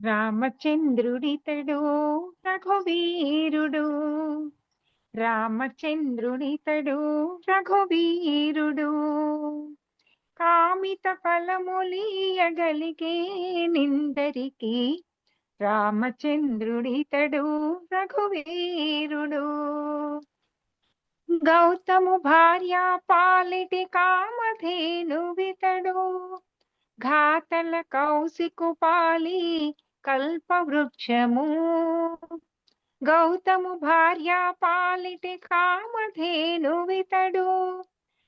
రామచంద్రుడితడు రఘువీరుడు. రామచంద్రుడితడు రఘువీరుడు. కామిత ఫలములీయగలిగే నిందరికి. రామచంద్రుడితడు రఘువీరుడు. గౌతము భార్య పాలిటి కామధేనువితడు. ఘాతల కౌశికు పాలి కల్పవృక్షము. గౌతము భార్య పాలిటి కామధేనువితడు.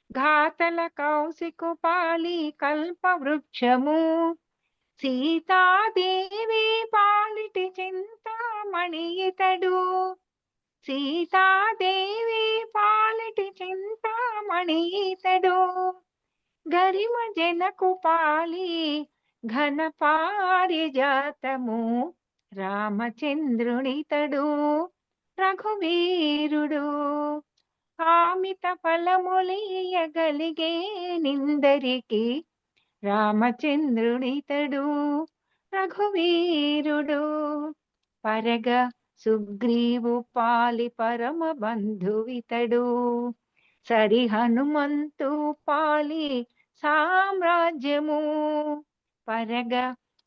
ఘాతల కౌశికు పాలి కల్పవృక్షము. సీతాదేవి పాలిటి చింతామణి ఇతడు. సీతాదేవి పాలిటి చింతామణి ఇతడు. గరిమ జనకు పాలి ఘన పారిజాతము. రామచంద్రునితడు రఘువీరుడు. కామిత ఫలములీయగలిగే నిందరికి. రామచంద్రునితడు రఘువీరుడు. పరగ సుగ్రీవు పాలి పరమ బంధువితడు. సరి హనుమంతు పాలి సామ్రాజ్యము. పరగ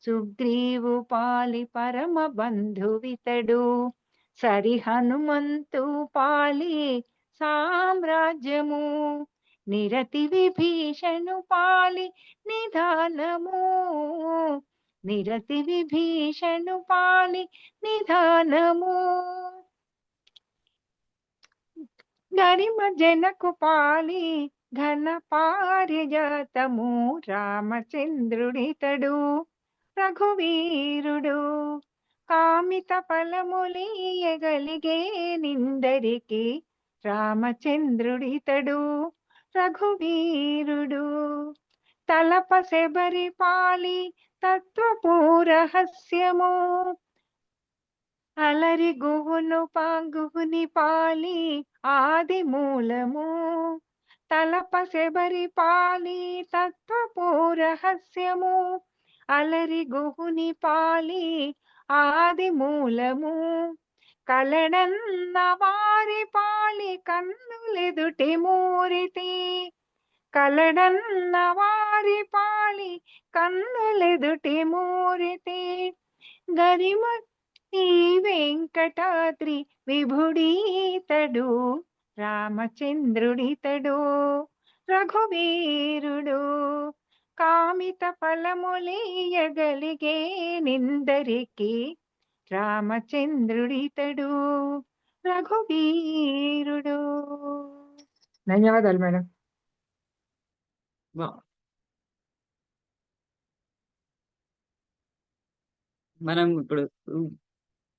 సుగ్రీవు పాలి పరమ బంధువితడు. సరి హనుమంతు పాలి సామ్రాజ్యము. నిరతి విభీషణు పాలి నిధానము. నిరతి విభీషణు పాలి నిధానము. గరిమ జనకు పాలి ఘన పారిజాతము. రామచంద్రుడితడు రఘువీరుడు. కామిత ఫలములీయగలిగే నిందరికి. రామచంద్రుడితడు రఘువీరుడు. తలప శబరి పాలి తత్వపు రహస్యము. అలరి గుహుని పాలి ఆది మూలము. తలప శబరి పాలి తత్వపు రహస్యము. అలరి గుహుని పాలి ఆది మూలము. కలడన్న వారి పాలి కన్నులెదుటి మూరితి. కలడన్న వారి పాలి కన్నులెదుటి మూరితి. గరిమ ఈ వెంకటాద్రి విభుడీతడు. రామచంద్రుడితడు రఘువీరుడు. కామిత ఫలములీయగలిగే నిందరికి. రామచంద్రుడితడు రఘువీరుడు. ధన్యవాదాలు మేడం. మనం ఇప్పుడు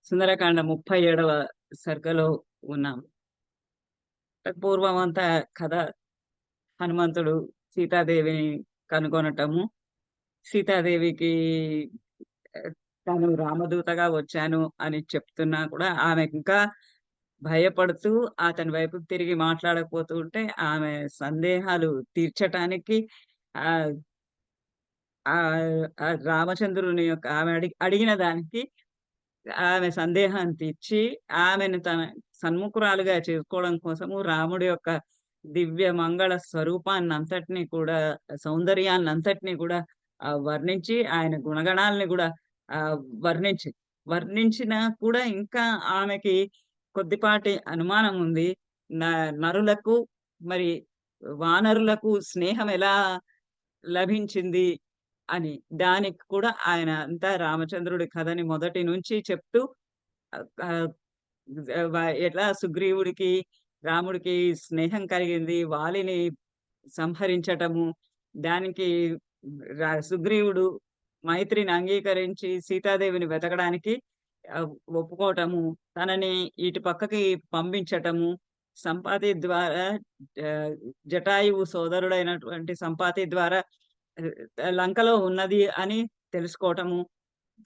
సుందరకాండ 37వ సర్గలో ఉన్నాం. పూర్వం అంతా కథ హనుమంతుడు సీతాదేవిని కనుగొనటము, సీతాదేవికి తాను రామదూతగా వచ్చాను అని చెప్తున్నా కూడా ఆమె ఇంకా భయపడుతూ అతని వైపు తిరిగి మాట్లాడకపోతూ ఉంటే ఆమె సందేహాలు తీర్చటానికి రామచంద్రుని యొక్క ఆమె అడిగిన దానికి ఆమె సందేహాన్ని తీర్చి ఆమెను తన సన్ముఖురాలుగా చేసుకోవడం కోసము రాముడి యొక్క దివ్య మంగళ స్వరూపాన్ని అంతటినీ కూడా, సౌందర్యాన్ని అంతటినీ కూడా వర్ణించి ఆయన గుణగణాలని కూడా వర్ణించిన కూడా ఇంకా ఆమెకి కొద్దిపాటి అనుమానం ఉంది. నరులకు మరి వానరులకు స్నేహం ఎలా లభించింది అని. దానికి కూడా ఆయన అంతా రామచంద్రుడి కథని మొదటి నుంచి చెప్తూ ఎట్లా సుగ్రీవుడికి రాముడికి స్నేహం కలిగింది, వాలిని సంహరించటము, దానికి సుగ్రీవుడు మైత్రిని అంగీకరించి సీతాదేవిని వెతకడానికి ఒప్పుకోవటము, తనని ఇటు పక్కకి పంపించటము, సంపాతి ద్వారా జటాయువు సోదరుడైనటువంటి సంపాతి ద్వారా లంకలో ఉన్నది అని తెలుసుకోవటము,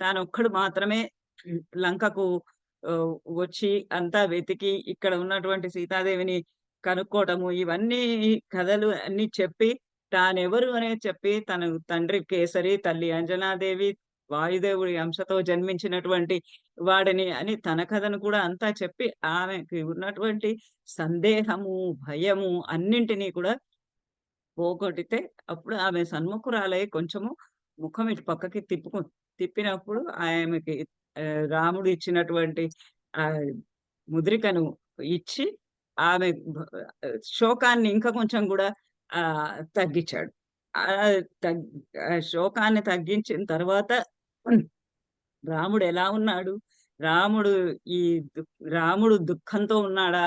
తానొక్కడు మాత్రమే లంకకు వచ్చి అంతా వెతికి ఇక్కడ ఉన్నటువంటి సీతాదేవిని కనుక్కోవటము, ఇవన్నీ కథలు అన్ని చెప్పి తానెవరు అనేది చెప్పి తన తండ్రి కేసరి, తల్లి అంజనాదేవి, వాయుదేవుడి అంశతో జన్మించినటువంటి వాడిని అని తన కథను కూడా అంతా చెప్పి ఆమెకి ఉన్నటువంటి సందేహము, భయము అన్నింటిని కూడా పోగొట్టితే అప్పుడు ఆమె సన్ముఖురాలై కొంచెము ముఖం ఇటు పక్కకి తిప్పినప్పుడు ఆమెకి రాముడు ఇచ్చినటువంటి ఆహ్, ముద్రికను ఇచ్చి ఆమె శోకాన్ని ఇంకా కొంచెం గూడా తగ్గిచ్చాడు. ఆహ్, తగ్ శోకాన్ని తగ్గించిన తర్వాత రాముడెలా ఉన్నాడు? రాముడు ఈ దు రాముడు దుఃఖంతో ఉన్నాడా?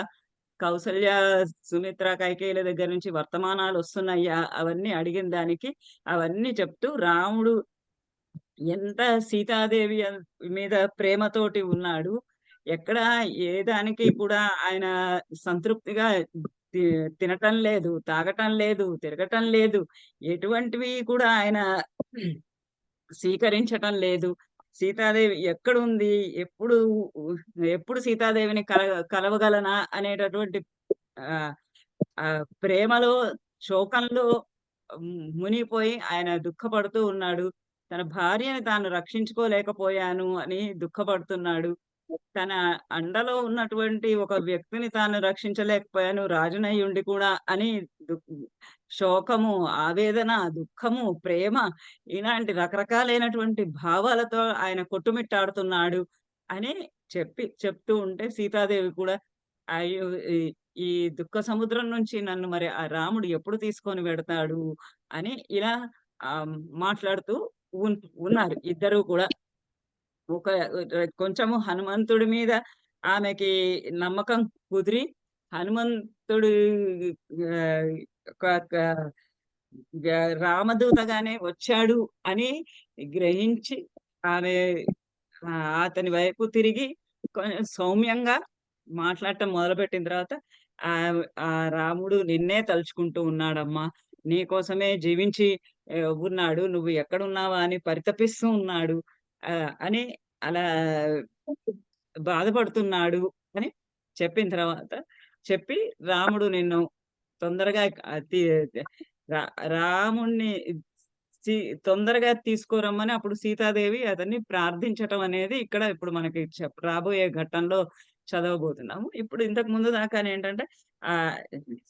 కౌసల్య, సుమిత్ర, కైకేయిల దగ్గర నుంచి వర్తమానాలొస్తున్నాయా? అవన్నీ అడిగిన దానికి అవన్నీ చెప్తూ రాముడు ఎంత సీతాదేవి మీద ప్రేమతోటి ఉన్నాడు. ఎక్కడ ఏ దానికి కూడా ఆయన సంతృప్తిగా తి తినటం లేదు, తాగటం లేదు, తిరగటం లేదు. ఎటువంటివి కూడా ఆయన స్వీకరించటం లేదు. సీతాదేవి ఎక్కడుంది? ఎప్పుడు ఎప్పుడు సీతాదేవిని కలవగలనా అనేటటువంటి ఆహ్, ప్రేమలో, శోకంలో మునిగిపోయి ఆయన దుఃఖపడుతూ ఉన్నాడు. తన భార్యని తాను రక్షించుకోలేకపోయాను అని దుఃఖపడుతున్నాడు. తన అండలో ఉన్నటువంటి ఒక వ్యక్తిని తాను రక్షించలేకపోయాను రాజునయ్యుండి కూడా అని దు శోకము, ఆవేదన, దుఃఖము, ప్రేమ ఇలాంటి రకరకాలైనటువంటి భావాలతో ఆయన కొట్టుమిట్టాడుతున్నాడు అని చెప్తూ ఉంటే సీతాదేవి కూడా అయ్యో! ఈ ఈ దుఃఖ సముద్రం నుంచి నన్ను మరి ఆ రాముడు ఎప్పుడు తీసుకొని వెడతాడు అని ఇలా మాట్లాడుతూ ఉన్ ఉన్నారు ఇద్దరూ కూడా. ఒక కొంచెము హనుమంతుడి మీద ఆమెకి నమ్మకం కుదిరి, హనుమంతుడు ఆహ్, ఒక క గ రామదూతగానే వచ్చాడు అని గ్రహించి, ఆమె అతని వైపు తిరిగి కొంచెం సౌమ్యంగా మాట్లాడటం మొదలుపెట్టిన తర్వాత, ఆ రాముడు నిన్నే తలుచుకుంటూ ఉన్నాడమ్మా. నీ కోసమే జీవించి ఉన్నాడు. నువ్వు ఎక్కడున్నావా అని పరితపిస్తూ ఉన్నాడు. అని అలా బాధపడుతున్నాడు అని చెప్పిన తర్వాత చెప్పి రాముడు నిన్ను తొందరగా తి రా రాముడిని సి తొందరగా తీసుకురమ్మని అప్పుడు సీతాదేవి అతన్ని ప్రార్థించటం అనేది ఇక్కడ ఇప్పుడు మనకి రాబోయే ఘట్టంలో చదవబోతున్నాము. ఇప్పుడు ఇంతకు ముందు దాకానేంటంటే ఆహ్,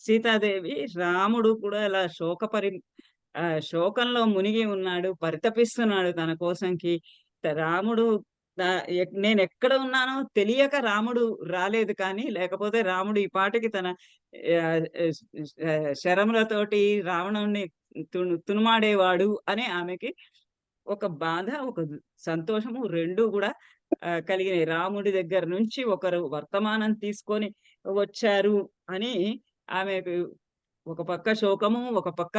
సీతాదేవి రాముడు కూడా ఇలా శోకంలో మునిగి ఉన్నాడు. పరితపిస్తున్నాడు తన కోసంకి. రాముడు నేనెక్కడ ఉన్నానో తెలియక రాముడు రాలేదు కానీ, లేకపోతే రాముడు ఈ పాటికి తన ఆహ్, శరములతోటి రావణుడిని తునుమాడేవాడు అని ఆమెకి ఒక బాధ, ఒక సంతోషము 2 గూడా కలిగినాయి. రాముడి దగ్గర నుంచి ఒకరు వర్తమానం తీసుకొని వచ్చారు అని ఆమెకు ఒక పక్క శోకము, ఒక పక్క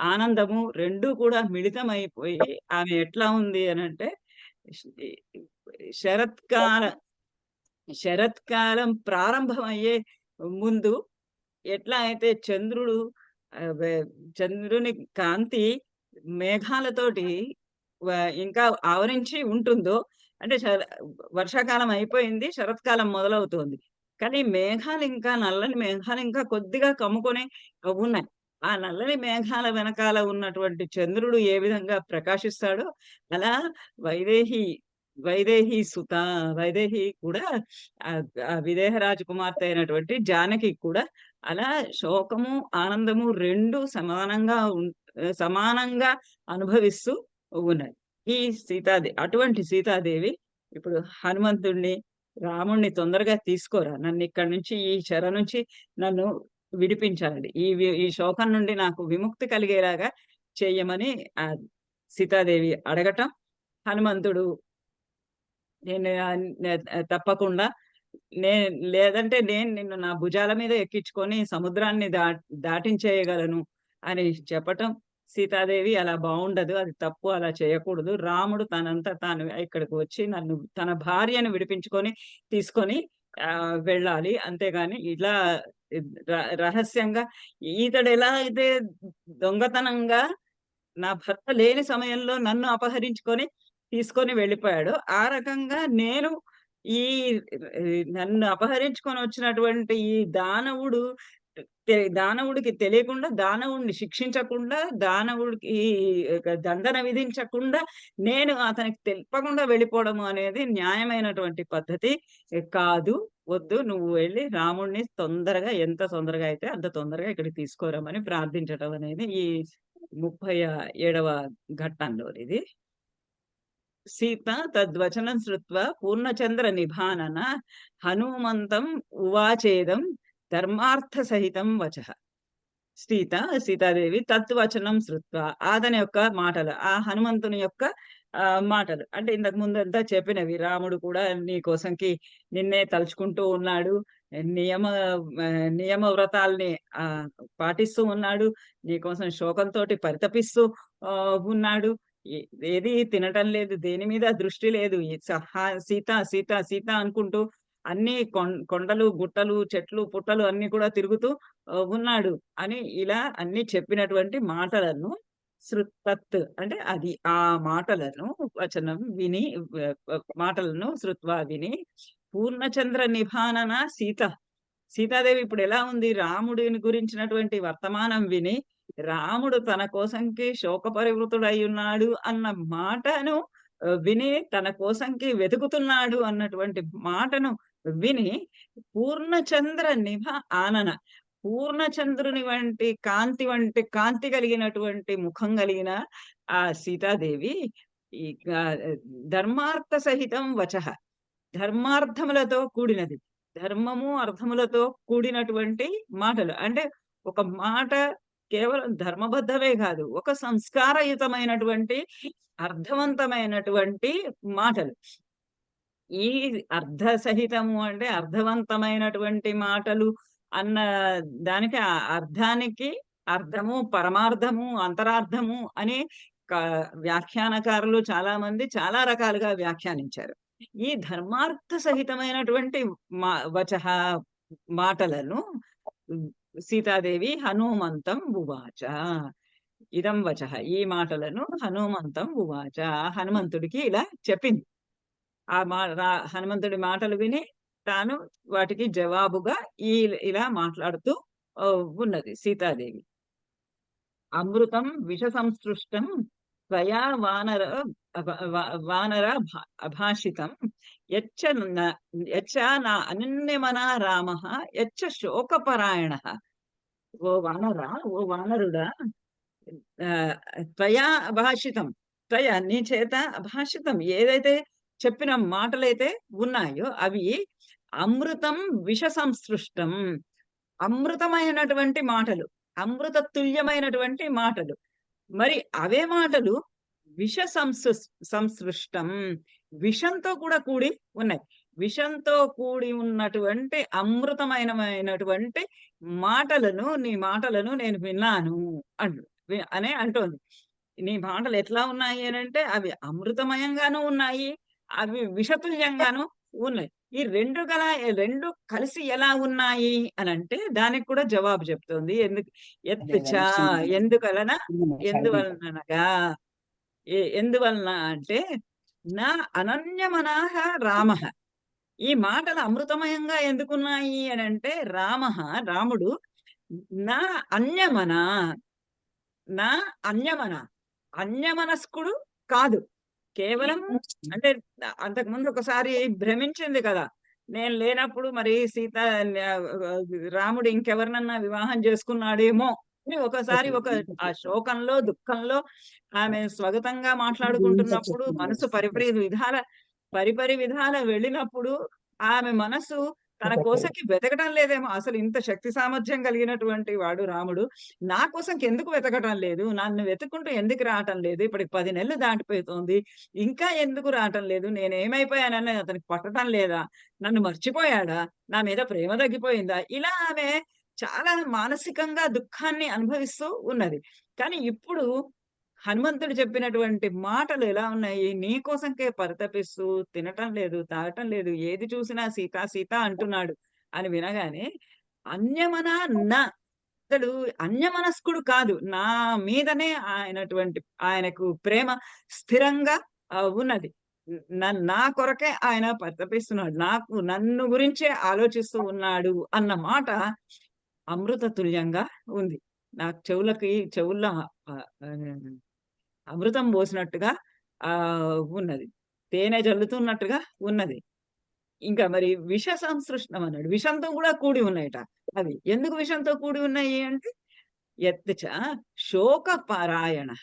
ఆనందము 2 కూడా మిళితమైపోయి ఆమె ఎట్లా ఉంది అనంటే ష్ ఈ శరత్కాల శరత్కాలం ప్రారంభమయ్యే ముందు ఎట్లా అయితే చంద్రుడు ఆహ్, వె చంద్రుని కాంతి మేఘాలతోటి వ ఇంకా ఆవరించి ఉంటుందో అంటే వర్షాకాలం అయిపోయింది. శరత్కాలం మొదలవుతోంది. కానీ మేఘాలింకా నల్లని మేఘాలింకా కొద్దిగా కమ్ముకొని ఉన్నాయి. ఆ నల్లని మేఘాల వెనకాల ఉన్నటువంటి చంద్రుడు ఏ విధంగా ప్రకాశిస్తాడో అలా వైదేహి వైదేహి సుత వైదేహి కూడా విదేహ రాజకుమార్తె అయినటువంటి జానకి కూడా అలా శోకము, ఆనందము 2 సమానంగా అనుభవిస్తూ ఉన్నాయి. ఈ అటువంటి సీతాదేవి ఇప్పుడు హనుమంతుడిని, రాముడిని తొందరగా తీసుకోరా! నన్నిక్కడి నుంచి ఈ చెర నుంచి నన్ను విడిపించాలి. ఈ శోకం నుండి నాకు విముక్తి కలిగేలాగా చెయ్యమని సీతాదేవి అడగటం, హనుమంతుడు నేను తప్పకుండా లేదంటే నేను నిన్ను నా భుజాల మీద ఎక్కించుకొని సముద్రాన్ని దాటించేయగలను అని చెప్పటం. సీతాదేవి అలా బావుండదు. అది తప్పు. అలా చేయకూడదు. రాముడు తనంతట తాను ఇక్కడికి వచ్చి నన్ను తన భార్యను విడిపించుకొని తీసుకొని వెళ్ళాలి. అంతేగాని ఇలా రహస్యంగా ఇతడెలా అయితే దొంగతనంగా నా భర్త లేని సమయంలో నన్ను అపహరించుకొని తీసుకొని వెళ్ళిపోయాడో, ఆ రకంగా నేను ఈ నన్ను అపహరించుకొనొచ్చినటువంటి ఈ దానవుడు దానవుడికి తెలియకుండా, దానవుడిని శిక్షించకుండా, దానవుడికి దండన విధించకుండా, నేను అతనికి తెలపకుండా వెళ్ళిపోవడము అనేది న్యాయమైనటువంటి పద్ధతి కాదు. వద్దు, నువ్వు వెళ్లి రాముడిని తొందరగా, ఎంత తొందరగా అయితే అంత తొందరగా ఇక్కడికి తీసుకురమ్మని ప్రార్థించటం అనేది ఈ 37వ ఘట్టంలోనిది. సీత తద్వచనం శ్రుత్వా పూర్ణచంద్ర నిభానన హనుమంతం ఉవాచేదం ధర్మార్థ సహితం వచః. సీతాదేవి తత్వచనం శ్రుత్వా అతని యొక్క మాటలు, ఆ హనుమంతుని యొక్క మాటలు అంటే ఇంతకు ముందంతా చెప్పినవి. రాముడు కూడా నీ కోసంకి నిన్నే తలుచుకుంటూ ఉన్నాడు. నియమ నియమ వ్రతాల్ని పాటిస్తూ ఉన్నాడు. నీకోసం శోకంతోటి పరితపిస్తూ ఉన్నాడు. ఏ ఏది తినటం లేదు. దేని మీద దృష్టి లేదు. సీత, సీత, సీత అనుకుంటూ అన్ని కొండలు, గుట్టలు, చెట్లు, పుట్టలు అన్నీ కూడా తిరుగుతూ ఉన్నాడు అని ఇలా అన్నీ చెప్పినటువంటి మాటలను అంటే అది ఆ మాటలను వచనం విని మాటలను శ్రుత్వా విని పూర్ణచంద్ర నిభానన సీతాదేవి ఇప్పుడు ఎలా ఉంది? రాముడిని గురించినటువంటి వర్తమానం విని, రాముడు తన కోసంకి శోక పరివృతుడై ఉన్నాడు అన్న మాటను విని, తన కోసంకి వెతుకుతున్నాడు అన్నటువంటి మాటను విని, పూర్ణచంద్ర నిభ ఆనన, పూర్ణచంద్రుని వంటి కాంతి కలిగినటువంటి ముఖం కలిగిన ఆ సీతాదేవి ఈ ధర్మార్థ సహితం వచః, ధర్మార్థములతో కూడినది. ధర్మము, అర్థములతో కూడినటువంటి మాటలు. అంటే ఒక మాట కేవలం ధర్మబద్ధమే కాదు. ఒక సంస్కారయుతమైనటువంటి, అర్థవంతమైనటువంటి మాటలు. ఈ అర్థ సహితము అంటే అర్థవంతమైనటువంటి మాటలు అన్న దానికి అర్థానికి అర్థము, పరమార్థము, అంతరార్థము అని క వ్యాఖ్యానకారులు చాలామంది చాలా రకాలుగా వ్యాఖ్యానించారు. ఈ ధర్మార్థ సహితమైనటువంటి వచః మాటలను సీతాదేవి హనుమంతం ఉవాచ. ఇదం వచః, ఈ మాటలను హనుమంతం ఉవాచ, హనుమంతుడికి ఇలా చెప్పింది. ఆ మా హనుమంతుడి మాటలు విని తాను వాటికి జవాబుగా ఇలా మాట్లాడుతూ ఉన్నది సీతాదేవి. అమృతం విష సంసృష్టం త్వయా వానర అభాషితం యచ్చ నా అనన్యమనా రామః యచ్చ శోకపరాయణః. ఓ వానరుడా, త్వయా అభాషితం, నీ చేత అభాషితం, ఏదైతే చెప్పిన మాటలైతే ఉన్నాయో అవి అమృతం విష సంసృష్టం, అమృతమైనటువంటి మాటలు, అమృత తుల్యమైనటువంటి మాటలు. మరి అవే మాటలు విష సంసృష్టం, విషంతో కూడా కూడి ఉన్నాయి. విషంతో కూడి ఉన్నటువంటి అమృతమైనటువంటి మాటలను, నీ మాటలను నేను విన్నాను అనే అంటోంది. నీ మాటలు ఎట్లా ఉన్నాయి అనంటే అవి అమృతమయంగానూ ఉన్నాయి, అవి విషతుల్యంగాను ఉన్నాయి. ఈ రెండు కలిసి ఎలా ఉన్నాయి అనంటే దానికి కూడా జవాబు చెప్తోంది. ఎందుకలన, ఎందువలననగా ఎందువలన అంటే నా అనన్యమనాహ రామః. ఈ మాటలు అమృతమయంగా ఎందుకున్నాయి అనంటే రాముడు నా అన్యమన, నా అన్యమన, అన్యమనస్కుడు కాదు. కేవలం అంటే అంతకుముందు ఒకసారి భ్రమించింది కదా! నేను లేనప్పుడు మరి రాముడు ఇంకెవరినన్నా వివాహం చేసుకున్నాడేమో అని ఒకసారి ఆ శోకంలో, దుఃఖంలో ఆమె స్వగతంగా మాట్లాడుకుంటున్నప్పుడు మనసు పరిపరి విధాల వెళ్ళినప్పుడు ఆమె మనసు తన కోసంకి వెతకడం లేదేమో. అసలు ఇంత శక్తి సామర్థ్యం కలిగినటువంటి వాడు రాముడు నా కోసంకి ఎందుకు వెతకటం లేదు? నన్ను వెతుక్కుంటూ ఎందుకు రావటం లేదు? ఇప్పటికి 10 నెలలు దాటిపోతోంది. ఇంకా ఎందుకు రావటం లేదు? నేనేమైపోయానని అతనికి పట్టటం లేదా? నన్ను మర్చిపోయాడా? నా మీద ప్రేమ తగ్గిపోయిందా? ఇలా ఆమె చాలా మానసికంగా దుఃఖాన్ని అనుభవిస్తూ ఉన్నది. కానీ ఇప్పుడు హనుమంతుడు చెప్పినటువంటి మాటలు ఎలా ఉన్నాయి? నీ కోసంకే పరితపిస్తూ తినటం లేదు, తాగటం లేదు, ఏది చూసినా సీత, సీత అంటున్నాడు అని వినగానే అతడు అన్యమనస్కుడు కాదు. నా మీదనే ఆయనకు ప్రేమ స్థిరంగా ఉన్నది. నా కొరకే ఆయన పరితపిస్తున్నాడు. నన్ను గురించే ఆలోచిస్తూ ఉన్నాడు అన్న మాట అమృత తుల్యంగా ఉంది. నాకు చెవుల్లో ఆహ్, ఆహ్, అమృతం పోసినట్టుగా ఉన్నది. తేనె జల్లుతున్నట్టుగా ఉన్నది. ఇంకా మరి విష సంసృష్ణం అన్నాడు. విషంతో కూడా కూడి ఉన్నాయట అవి. ఎందుకు విషంతో కూడి ఉన్నాయి అంటే, యత్చ శోకపరాయణః.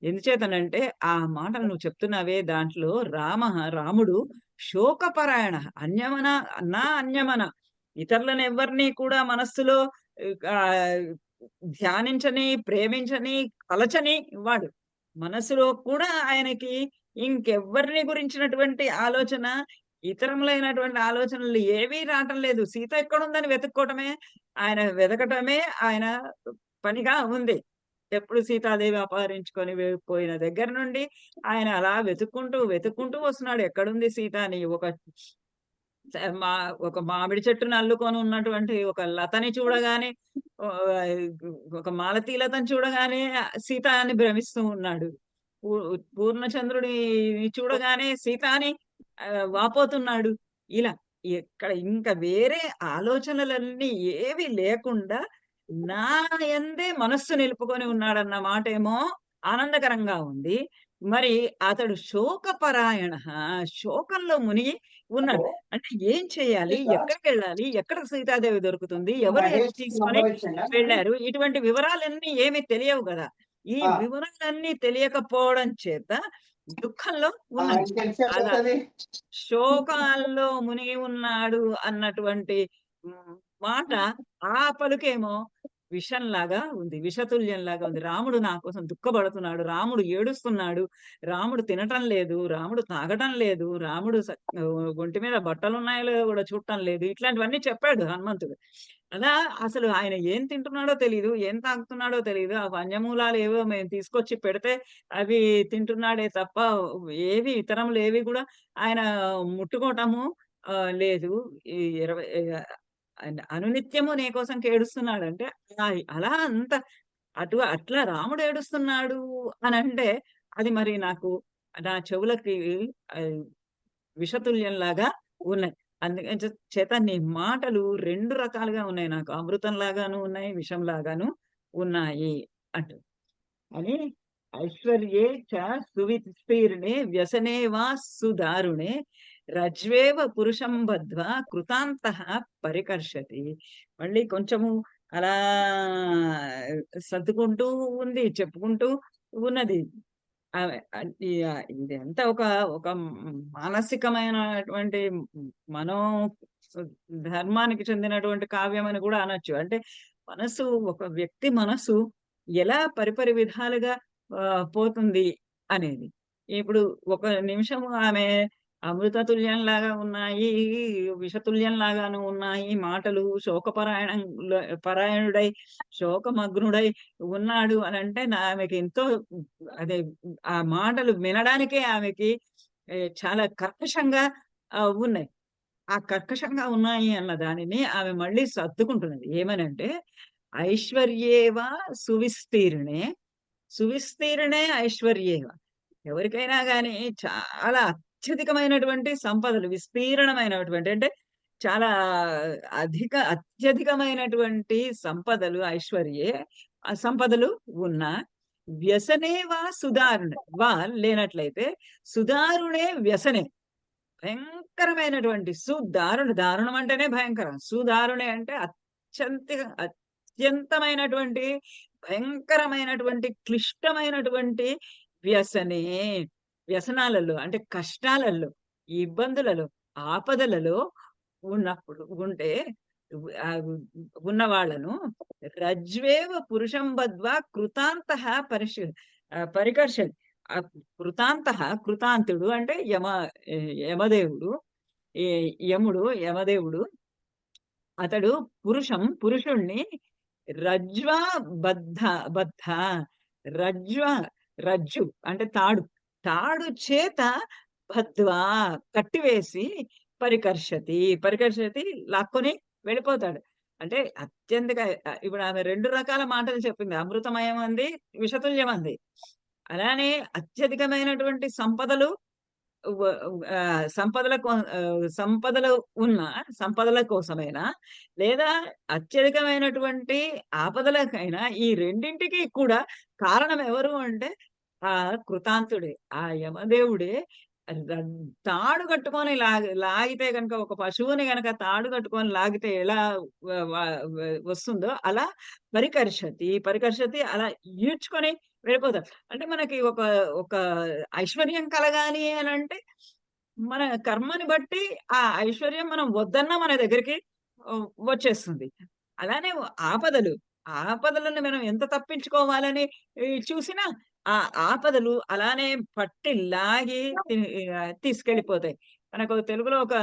ఎందుచేతనంటే, ఆ మాటలు నువ్వు చెప్తున్నావే దాంట్లో రాముడు శోకపరాయణః. అన్యమన ఇతరులనెవ్వరిని కూడా మనస్సులో ఆహ్, ధ్యానించని, ప్రేమించని, తలచని వాడు. మనస్సులో కూడా ఆయనకి ఇంకెవ్వరిని గురించినటువంటి ఆలోచన, ఇతరములైనటువంటి ఆలోచనలు ఏవీ రావటం లేదు. సీత ఎక్కడుందని వెతుక్కోవటమే, ఆయన వెతకటమే ఆయన పనిగా ఉంది. ఎప్పుడు సీతాదేవి అపహరించుకొని పోయిన దగ్గర నుండి ఆయన అలా వెతుక్కుంటూ వస్తున్నాడు. ఎక్కడుంది సీత అని స మా ఒక మామిడి చెట్టుని అల్లుకొని ఉన్నటువంటి ఒక లతని చూడగానే ఆహ్, ఒక మాలతీ లతని చూడగానే సీత అని భ్రమిస్తూ ఉన్నాడు. పూ పూర్ణచంద్రుడిని చూడగానే సీత అని వాపోతున్నాడు. ఇలా ఇంకా వేరే ఆలోచనలన్నీ ఏవి లేకుండా నా యందే మనస్సు నిలుపుకొని ఉన్నాడన్న మాటేమో ఆనందకరంగా ఉంది. మరి అతడు శోకపరాయణః, శోకంలో మునిగి ఉన్నాడు. అంటే ఏం చేయాలి? ఎక్కడికెళ్ళాలి? ఎక్కడ సీతాదేవి దొరుకుతుంది? ఎవరు మహేష్‌కి తీసుకొని నంబర్ ఇచ్చిండా మరి? వెళ్లారు? ఇటువంటి వివరాలన్నీ ఏమి తెలియవు గదా! ఈ ఆ! వివరాలన్నీ తెలియకపోవడం చేత దుఃఖంలో ఉన్నాడు. ఆయనకి తెలిసి అలా ఎట్లొస్తది? శోకాల్లో మునిగి ఉన్నాడు అన్నటువంటి హ్మ్, మాట ఆ పలుకేమో విషంలాగా ఉంది. విషతుల్యంలాగా ఉంది. రాముడు నా కోసం దుఃఖపడుతున్నాడు. రాముడు ఏడుస్తున్నాడు. రాముడు తినటం లేదు. రాముడు తాగటం లేదు. రాముడు ఒంటి మీద బట్టలున్నాయో లేదో గూడా చూడటం లేదు. ఇట్లాంటివన్నీ చెప్పాడు హనుమంతుడు. అలా అసలు ఆయన ఏం తింటున్నాడో తెలీదు. ఏం తాగుతున్నాడో తెలీదు. ఆ వన్యమూలాలేవో మేము తీసుకొచ్చి పెడితే అవి తింటున్నాడే తప్ప ఏవి ఇతరములేవి గూడా ఆయన ముట్టుకోవటము లేదు. ఈ 20 అనునిత్యము నీ కోసం కేడుస్తున్నాడంటే అలా అంత అట్లా రాముడు ఏడుస్తున్నాడు అనంటే అది మరి నాకు నా చెవులకి ఆహ్, విషతుల్యంలాగా ఉన్నాయి. అందుకని చేత నీ మాటలు 2 రకాలుగా ఉన్నాయి నాకు. అమృతం లాగాను ఉన్నాయి, విషం లాగాను ఉన్నాయి అంటూ. అని ఐశ్వర్యే చ సువిస్తీర్ణే వ్యసనే వా సుదారుణే రజ్వేవ పురుషం బద్ధ్వా కృతాంతః పరికర్షతి. మళ్ళీ కొంచెము అలా సర్దుకుంటూ ఉంది. చెప్పుకుంటూ ఉన్నది. ఆమె ఇదంతా ఒక మానసికమైనటువంటి మనో ధర్మానికి చెందినటువంటి కావ్యం అని కూడా అనొచ్చు. అంటే మనసు ఒక వ్యక్తి మనసు ఎలా పరిపరి విధాలుగా పోతుంది అనేది. ఇప్పుడు ఒక నిమిషము ఆమె అమృతతుల్యంలాగా ఉన్నాయి, విషతుల్యంలాగాను ఉన్నాయి మాటలు. పరాయణుడై, శోకమగ్నుడై ఉన్నాడు అనంటే ఆమెకి ఎంతో అదే ఆ మాటలు వినడానికే ఆమెకి చాలా కర్కశంగా ఉన్నాయి. ఆ కర్కశంగా ఉన్నాయి అన్న దానిని ఆమె మళ్ళీ సర్దుకుంటున్నది. ఏమనంటే, ఐశ్వర్యేవ సువిస్తీర్ణే, సువిస్తీర్ణే ఐశ్వర్యేవ. ఎవరికైనా గాని చాలా అత్యధికమైనటువంటి సంపదలు, విస్తీర్ణమైనటువంటి అంటే చాలా అత్యధికమైనటువంటి సంపదలు ఐశ్వర్యే సంపదలు ఉన్నా వ్యసనే వా సుదారుణే వా లేనట్లయితే సుదారుణే వ్యసనే భయంకరమైనటువంటి దారుణం అంటేనే భయంకరం. సుదారుణే అంటే అత్యంతమైనటువంటి భయంకరమైనటువంటి, క్లిష్టమైనటువంటి వ్యసనే. వ్యసనాలలో అంటే కష్టాలలో, ఇబ్బందులలో, ఆపదలలో ఉంటే ఆహ్, ఉన్న వాళ్ళను రజ్వేవ పురుషం బద్ధ్వా కృతాంతః పరికర్షతి. కృతాంతుడు అంటే యమదేవుడు. ఈ యమదేవుడు అతడు పురుషుణ్ణి రజ్వా బద్ధ బద్ధ రజ్వ రజ్జు అంటే తాడు. తాడు చేత బద్ధ్వా కట్టివేసి పరికర్షతి లాక్కొని వెళ్ళిపోతాడు. అంటే ఇప్పుడు ఆమె 2 రకాల మాటలు చెప్పింది. అమృతమయం అంది, విషతుల్యం అంది. అలానే అత్యధికమైనటువంటి సంపదలు వ సంపదలు ఉన్న సంపదల కోసమైనా, లేదా అత్యధికమైనటువంటి ఆపదలకైనా ఈ రెండింటికి కూడా కారణం ఎవరు అంటే కృతాంతుడే. ఆ యమదేవుడే రన్ తాడు కట్టుకొని లాగితే గనక ఒక పశువుని గనక తాడు కట్టుకొని లాగితే ఎలా వ వ వ వస్తుందో అలా పరికర్షతి అలా ఈడ్చుకొని వెళ్ళిపోతారు. అంటే మనకి ఒక ఐశ్వర్యం కలగాలి అనంటే, మన కర్మని బట్టి ఆ ఐశ్వర్యం మనం వద్దన్నా మన దగ్గరికి వచ్చేస్తుంది. అలానే ఆపదలు, ఆపదలను మనం ఎంత తప్పించుకోవాలని చూసినా, ఆ ఆపదలు అలానే పట్టి లాగి తీసుకెళ్ళిపోతాయి. మనకు తెలుగులో ఒక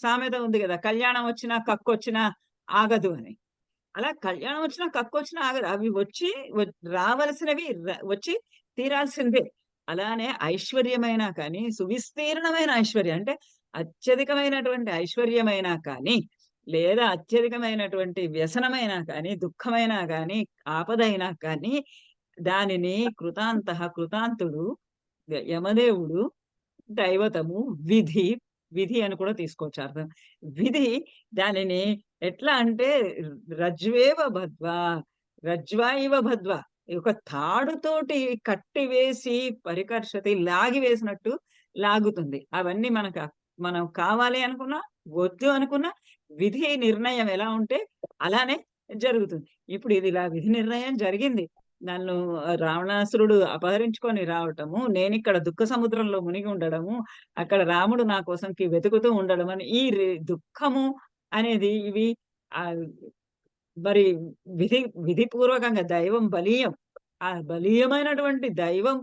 సామెత ఉంది గదా! కళ్యాణం వచ్చినా, కక్కొచ్చినా ఆగదు అని. అలా కళ్యాణం వచ్చినా, కక్కొచ్చినా ఆగదు. అవి వచ్చి రావలసినవి వచ్చి తీరాల్సిందే. అలానే ఐశ్వర్యమైనా కానీ, సువిస్తీర్ణమైన ఐశ్వర్యం అంటే అత్యధికమైనటువంటి ఐశ్వర్యమైనా కానీ, లేదా అత్యధికమైనటువంటి వ్యసనమైనా కానీ, దుఃఖమైనా గానీ, ఆపదైనా కానీ, దానిని కృతాంతుడు యమదేవుడు, దైవతము, విధి, విధి అని కూడా తీసుకోవచ్చు అర్థం. విధి దానిని ఎట్లా అంటే రజ్వేవ బద్ధ్వా, రజ్వా ఇవ బద్ధ్వా ఒక తాడుతోటి కట్టివేసి పరికర్షతి లాగి వేసినట్టు లాగుతుంది. అవన్నీ మనం కావాలి అనుకున్నా, వద్దు అనుకున్నా విధి నిర్ణయం ఎలా ఉంటే అలానే జరుగుతుంది. ఇప్పుడు ఇది ఇలా విధి నిర్ణయం జరిగింది. నన్ను రావణాసురుడు అపహరించుకొని రావటము, నేనిక్కడ దుఃఖ సముద్రంలో మునిగి ఉండడము, అక్కడ రాముడు నా కోసంకి వెతుకుతూ ఉండడం అని ఈ దుఃఖము అనేది ఇవి ఆహ్, మరి విధిపూర్వకంగా దైవం బలీయం. ఆ బలీయమైనటువంటి దైవం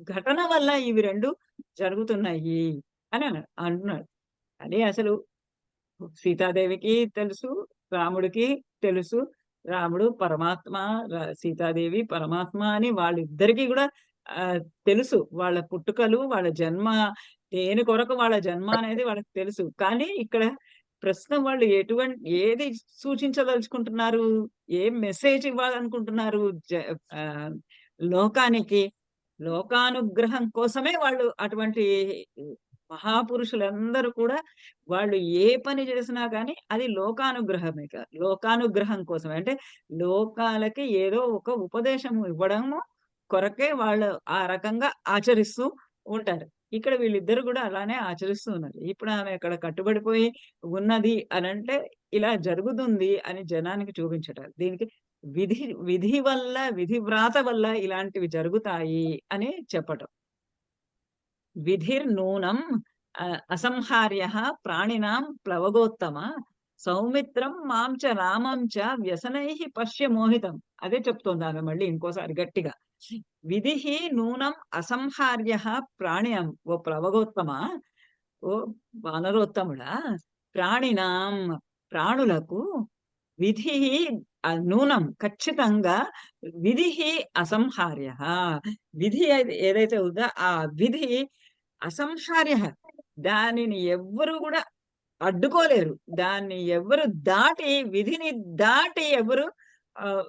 ఘటన వల్ల ఇవి 2 జరుగుతున్నాయి అని అంటున్నాడు. అది అసలు సీతాదేవికి తెలుసు. రాముడికి తెలుసు. రాముడు పరమాత్మ, సీతాదేవి పరమాత్మ అని వాళ్ళిద్దరికీ గూడా తెలుసు. వాళ్ళ పుట్టుకలు, వాళ్ళ జన్మ దేని కొరకు వాళ్ళ జన్మ అనేది వాళ్ళకి తెలుసు. కానీ ఇక్కడ ప్రస్తుతం వాళ్ళు ఏది సూచించదలుచుకుంటున్నారు? ఏం మెసేజ్ ఇవ్వాలనుకుంటున్నారు? ఆహ్, లోకానికి? లోకానుగ్రహం కోసమే వాళ్ళు అటువంటి మహాపురుషులందరూ కూడా వాళ్ళు ఏ పని చేసినా గాని అది లోకానుగ్రహం కోసమే. అంటే లోకాలకి ఏదో ఒక ఉపదేశం ఇవ్వడము కొరకే వాళ్ళు ఆ రకంగా ఆచరిస్తూ ఉంటారు. ఇక్కడ వీళ్ళిద్దరూ గూడా అలానే ఆచరిస్తూ ఉన్నారు. ఇప్పుడు ఆమె అక్కడ కట్టుబడిపోయి ఉన్నది అనంటే ఇలా జరుగుతుంది అని జనానికి చూపించటం. దీనికి విధి విధి వల్ల, విధి వ్రాత వల్ల ఇలాంటివి జరుగుతాయి అని చెప్పటం. విధిర్నూనం అసంహార్యః ప్రాణినాం ప్లవగోత్తమ సౌమిత్రం మాం చ రామం చ వ్యసనైః పశ్య మోహితం. అదే చెప్తోందామె మళ్ళీ ఇంకోసారి గట్టిగా. విధిః నూనం అసంహార్యః ప్రాణినం ఓ ప్లవగోత్తమా, ఓ వానరోత్తముడా, ప్రాణినాం ప్రాణులకు విధి నూనం ఖచ్చితంగా విధి అసంహార్యః విధి ఏదైతే ఉందో ఆ విధి అసంహార్యః దానిని ఎవ్వరు గూడా అడ్డుకోలేరు. దాన్ని ఎవ్వరు విధిని దాటి ఎవరు ఆహ్,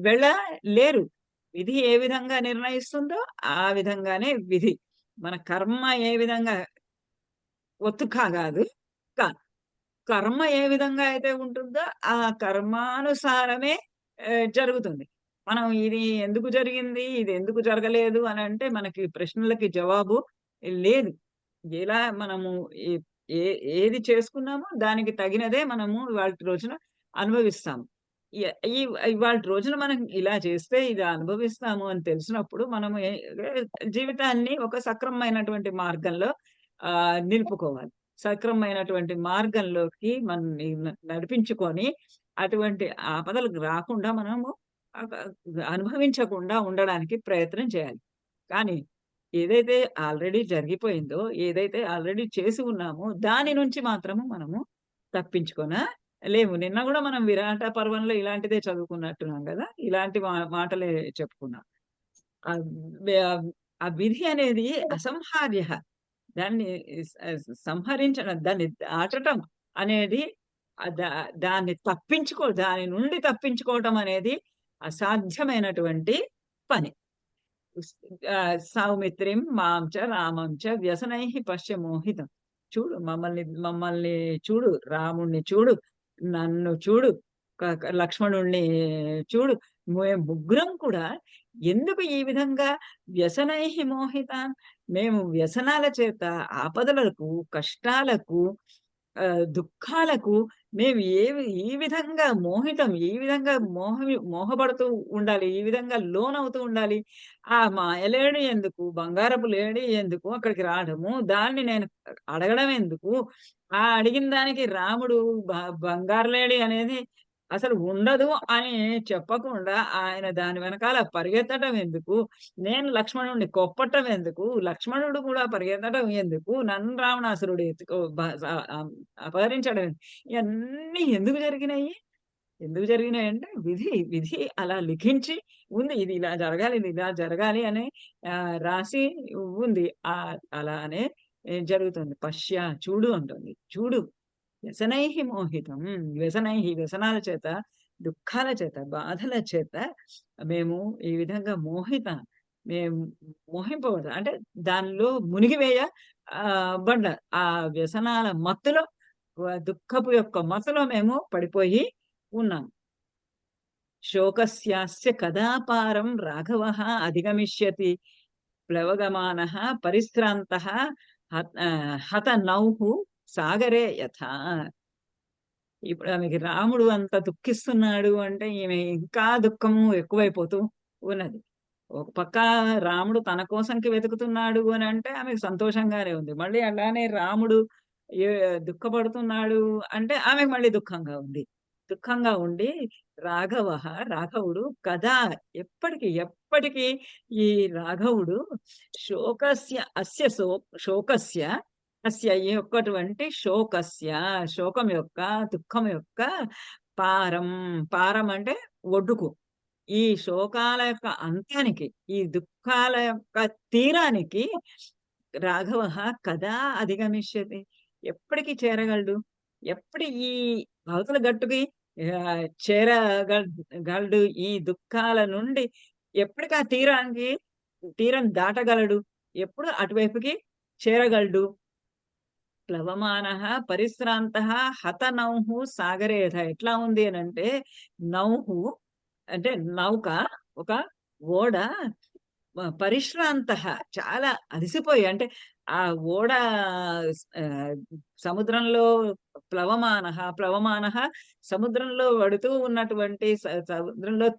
వెళ్ళలేరు. విధి ఏ విధంగా నిర్ణయిస్తుందో ఆ విధంగానే విధి. మన కర్మ ఏ విధంగా ఒత్తుకా గాదు. క కర్మ ఏ విధంగా అయితే ఉంటుందో, ఆ కర్మానుసారమే జరుగుతుంది. మనం ఇది ఎందుకు జరిగింది, ఇది ఎందుకు జరగలేదు అనంటే మనకి ప్రశ్నలకి జవాబు లేదు. ఎలా మనము ఏ ఏ ఏది చేసుకున్నామో దానికి తగినదే మనము ఇవాల్టి రోజున అనుభవిస్తాము. ఎ ఈ ఇవాల్టి రోజున మనం ఇలా చేస్తే ఇది అనుభవిస్తాము అని తెలిసినప్పుడు మనము జీవితాన్ని ఒక సక్రమమైనటువంటి మార్గంలో నిలుపుకోవాలి. సక్రమమైనటువంటి మార్గంలోకి మనల్ని నడిపించుకొని, అటువంటి ఆపదలకు రాకుండా మనము ఆహ్, అనుభవించకుండా ఉండడానికి ప్రయత్నం చేయాలి. కానీ ఏదైతే ఆల్రెడీ జరిగిపోయిందో, ఏదైతే ఆల్రెడీ చేసి ఉన్నామో, దాని నుంచి మాత్రము మనము తప్పించుకొనలేము. నిన్న గూడా మనం విరాట పర్వంలో ఇలాంటిదే చదువుకున్నట్టున్నాం గదా! ఇలాంటి మాటలే చెప్పుకున్నాం. ఆహ్, వె ఆ విధి అనేది అసంహార్యః. దాన్ని సంహరించడం, దాన్ని దాటటం అనేది ఆహ్, దా దాని నుండి తప్పించుకోవటం అనేది అసాధ్యమైనటువంటి పని. సౌమిత్రిం మాం చ రామం చ వ్యసనైః పశ్య మోహితం. చూడు మమ్మల్ని మమ్మల్ని చూడు, రాముడిని చూడు, నన్ను చూడు, లక్ష్మణుడిని చూడు. మేము ముగ్గురం కూడా ఎందుకు ఈ విధంగా వ్యసనైః మోహితాన్, మేము వ్యసనాల చేత ఆపదలకు, కష్టాలకు, దుఃఖాలకు మేము ఈ విధంగా మోహితం, ఈ విధంగా మోహపడుతూ ఉండాలి. ఈ విధంగా లోనవుతూ ఉండాలి. ఆ మాయలేడి ఎందుకు? బంగారపు లేడి ఎందుకు అక్కడికి రావడము? దాన్ని నేను అడగడం ఎందుకు? ఆ అడిగిన దానికి రాముడు బ బంగారు లేడి అనేది అసలు ఉండదు అని చెప్పకుండా ఆయన దాని వెనకాల పరిగెత్తడం ఎందుకు? నేను లక్ష్మణుడిని కొప్పటం ఎందుకు? లక్ష్మణుడు కూడా పరిగెత్తడం ఎందుకు? నన్ను రావణాసురుడు అపహరించడం ఎందుకు? ఇయన్నీ ఎందుకు జరిగినాయి? ఎందుకు జరిగినాయంటే విధి అలా లిఖించి ఉంది. ఇది ఇలా జరగాలి, ఇది ఇలా జరగాలి అని రాసి ఉంది. అలానే జరుగుతుంది. పశ్య చూడు అంటుంది. చూడు వ్యసనైః మోహితం. వ్యసనాల చేత, దుఃఖాల చేత, బాధల చేత మేము ఈ విధంగా మేము మోహింపబడతాం. అంటే దానిలో మునిగివేయ బండ. ఆ వ్యసనాల మత్తులో దుఃఖపు యొక్క మత్తులో మేము పడిపోయి ఉన్నాం. శోకస్యాస్య కదా పారం రాఘవః అధిగమిష్యతి ప్లవగమానః పరిశ్రాంతః హత నౌః సాగరే యథా. ఇప్పుడు ఆమెకి రాముడు అంత దుఃఖిస్తున్నాడు అంటే ఈమె ఇంకా దుఃఖము ఎక్కువైపోతూ ఉన్నది. ఒక పక్క రాముడు తన కోసంకి వెతుకుతున్నాడు అనంటే ఆమెకు సంతోషంగానే ఉంది. మళ్ళీ అలానే రాముడు ఏ దుఃఖపడుతున్నాడు అంటే ఆమెకు మళ్ళీ దుఃఖంగా ఉంది. దుఃఖంగా ఉండి రాఘవుడు కదా ఎప్పటికి ఈ రాఘవుడు శోకస్య అస్య శోకస్య అస్య ఈ యొక్కటువంటి శోకం యొక్క, దుఃఖం యొక్క పారం అంటే ఒడ్డుకు. ఈ శోకాల యొక్క అంతానికి, ఈ దుఃఖాల యొక్క తీరానికి రాఘవః కదా అధిగమిష్యతి. ఎప్పటికి చేరగలడు? ఎప్పటి ఈ అవతల గట్టుకి గలడు? ఈ దుఃఖాల నుండి ఎప్పటికి ఆ తీరం దాటగలడు? ఎప్పుడు అటువైపుకి చేరగలడు? ప్లవమానః పరిశ్రాంతః హత నౌః సాగరే యథ. ఎట్లా ఉంది అనంటే నౌః అంటే నౌక, ఒక ఓడ పరిశ్రాంతః చాలా అలసిపోయి అంటే ఆ ఓడ సముద్రంలో ప్లవమానః సముద్రంలో పడుతూ ఉన్నటువంటి సముద్రంలో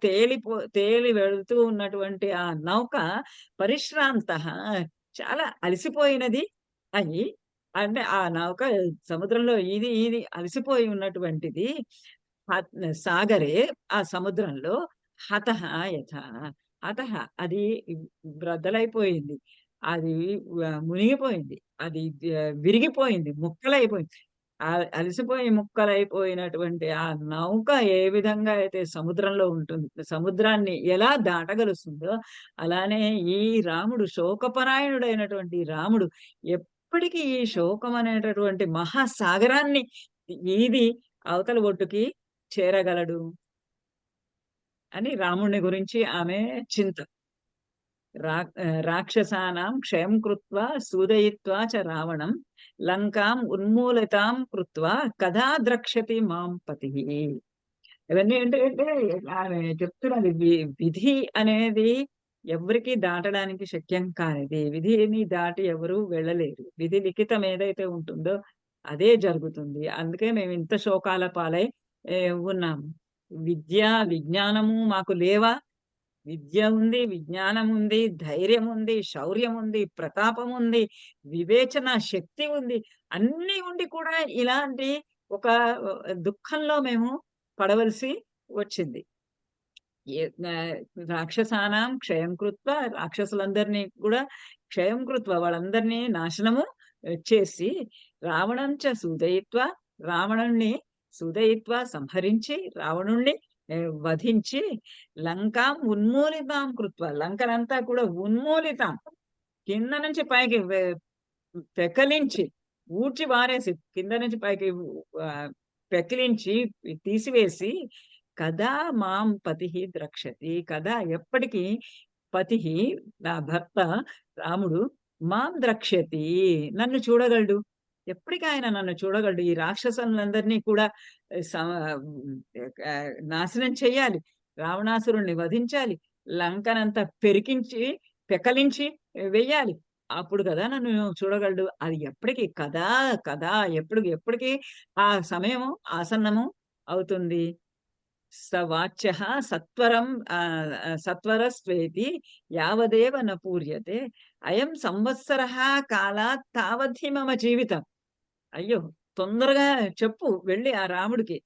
తేలి వెళుతూ ఉన్నటువంటి ఆ నౌక పరిశ్రాంతః చాలా అలసిపోయినది అయి, అంటే ఆ నౌక సముద్రంలో ఈది అలసిపోయి ఉన్నటువంటిది సాగరే ఆ సముద్రంలో హతః యథా. హతః అది బ్రద్దలైపోయింది. అది మునిగిపోయింది. అది విరిగిపోయింది. ముక్కలైపోయింది. అలసిపోయి ముక్కలైపోయినటువంటి ఆ నౌక ఏ విధంగా అయితే సముద్రంలో సముద్రాన్ని ఎలా దాటగలుస్తుందో అలానే ఈ రాముడు శోకపరాయణుడైనటువంటి రాముడు ఎప్పటికి ఈ శోకం అనేటటువంటి మహాసాగరాన్ని ఈది అవతల ఒడ్డుకి చేరగలడు అని రాముడిని గురించి ఆమె చింత. రాక్షసానాం క్షయం కృత్వా సూదయిత్వా చ రావణం లంకాం ఉన్మూలితాం కృత్వా కదా ద్రక్ష్యతి మాం పతిః. ఇవన్నీ ఏంటంటే ఆమె చెప్తున్నది విధి అనేది ఎవరికీ దాటడానికి శక్యం కానిది. విధిని దాటి ఎవరు వెళ్ళలేరు. విధి లిఖితం ఏదైతే ఉంటుందో అదే జరుగుతుంది. అందుకే మేము ఇంత శోకాల పాలై ఉన్నాము. విజ్ఞానము మాకు లేవా? విద్య ఉంది, విజ్ఞానం ఉంది, ధైర్యం ఉంది, శౌర్యం ఉంది, ప్రతాపం ఉంది, వివేచన శక్తి ఉంది. అన్నీ ఉండి కూడా ఇలాంటి ఒక దుఃఖంలో మేము పడవలసి వచ్చింది. రాక్షసానాం క్షయం కృత్వా, రాక్షసులందరినీ కూడా క్షయం కృత్వా వాళ్ళందరినీ నాశనము చేసి రావణంచ సూదయిత్వా, రావణుణ్ణి సంహరించి రావణుణ్ణి వధించి లంకాం ఉన్మూలితాం కృత్వా, లంకనంతా కూడా ఉన్మూలితాం కింద నుంచి పైకి పెకలించి ఊడ్చి వారేసి కింద నుంచి పైకి పెకిలించి తీసివేసి కదా మాం పతిః ద్రక్ష్యతి. కదా ఎప్పటికీ పతిః నా భర్త రాముడు మాం ద్రక్ష్యతి నన్ను చూడగలడు. ఎప్పటికి ఆయన నన్ను చూడగలడు. ఈ రాక్షసులందరినీ కూడా నాశనం చెయ్యాలి. రావణాసురుడిని వధించాలి. లంకనంతా పెరికించి, పెకలించి వెయ్యాలి. అప్పుడు కదా నన్ను చూడగలడు. అది ఎప్పటికి కదా, కదా ఎప్పటికి ఆ సమయము ఆసన్నము అవుతుంది. స వాచ్యః సత్వరం సత్వరస్వేతి యావదేవ న పూర్యతే. అయం సంవత్సరః కాలాత్ తావద్ధి మమ జీవితం. అయ్యో! తొందరగా చెప్పు వెళ్లి ఆ రాముడికి.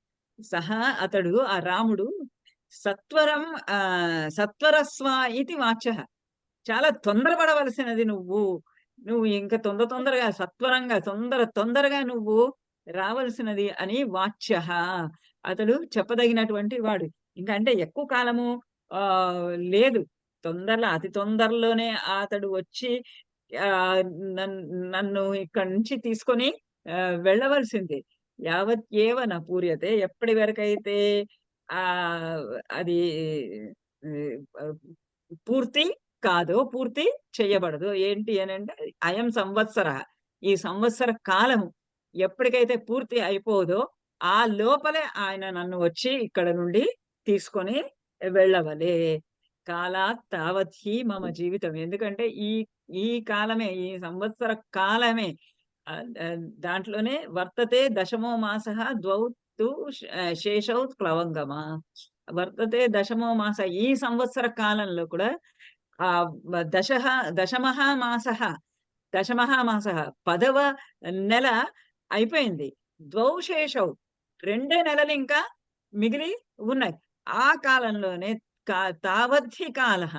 అతడు ఆ రాముడు సత్వరం సత్వరస్వ ఇతి వాచ్యః. చాలా తొందరపడవలసినది నువ్వు. నువ్వు ఇంక తొందరగా సత్వరంగా తొందరగా నువ్వు రావలసినది అని వాచ్యః. అతడు చెప్పదగినటువంటి వాడు. ఇంక అంటే ఎక్కువ కాలము లేదు. అతి తొందరలోనే అతడు వచ్చి ఆహ్, నన్ నన్ను ఇక్కడి నుంచి తీసుకొని వెళ్ళవలసిందే. యావత్ ఏవ న పూర్యతే. ఎప్పటి వరకైతే ఆహ్, అది ఆహ్, పూర్తి పూర్తి చెయ్యబడదు. ఏంటి అనంటే అయం సంవత్సరః. ఈ సంవత్సర కాలము ఎప్పటికైతే పూర్తి అయిపోదో, ఆ లోపలే ఆయన నన్ను వచ్చి ఇక్కడ నుండి తీసుకొని వెళ్ళవలే. కాలాత్ తావద్ధి మమ జీవితం. ఎందుకంటే ఈ కాలమే, ఈ సంవత్సర కాలమే దాంట్లోనే వర్తతే దశమో మాసః ద్వౌ తు శేషౌ ప్లవంగమా. వర్తతే దశమో మాస. ఈ సంవత్సర కాలంలో కూడా ఆహ్, వ దశః దశమః మాసః, దశమః మాసః 10వ నెల అయిపోయింది. ద్వౌ శేషౌ 2 నెలలింకా మిగిలి ఉన్నాయి. ఆ కాలంలోనే తావద్ధి కాలః.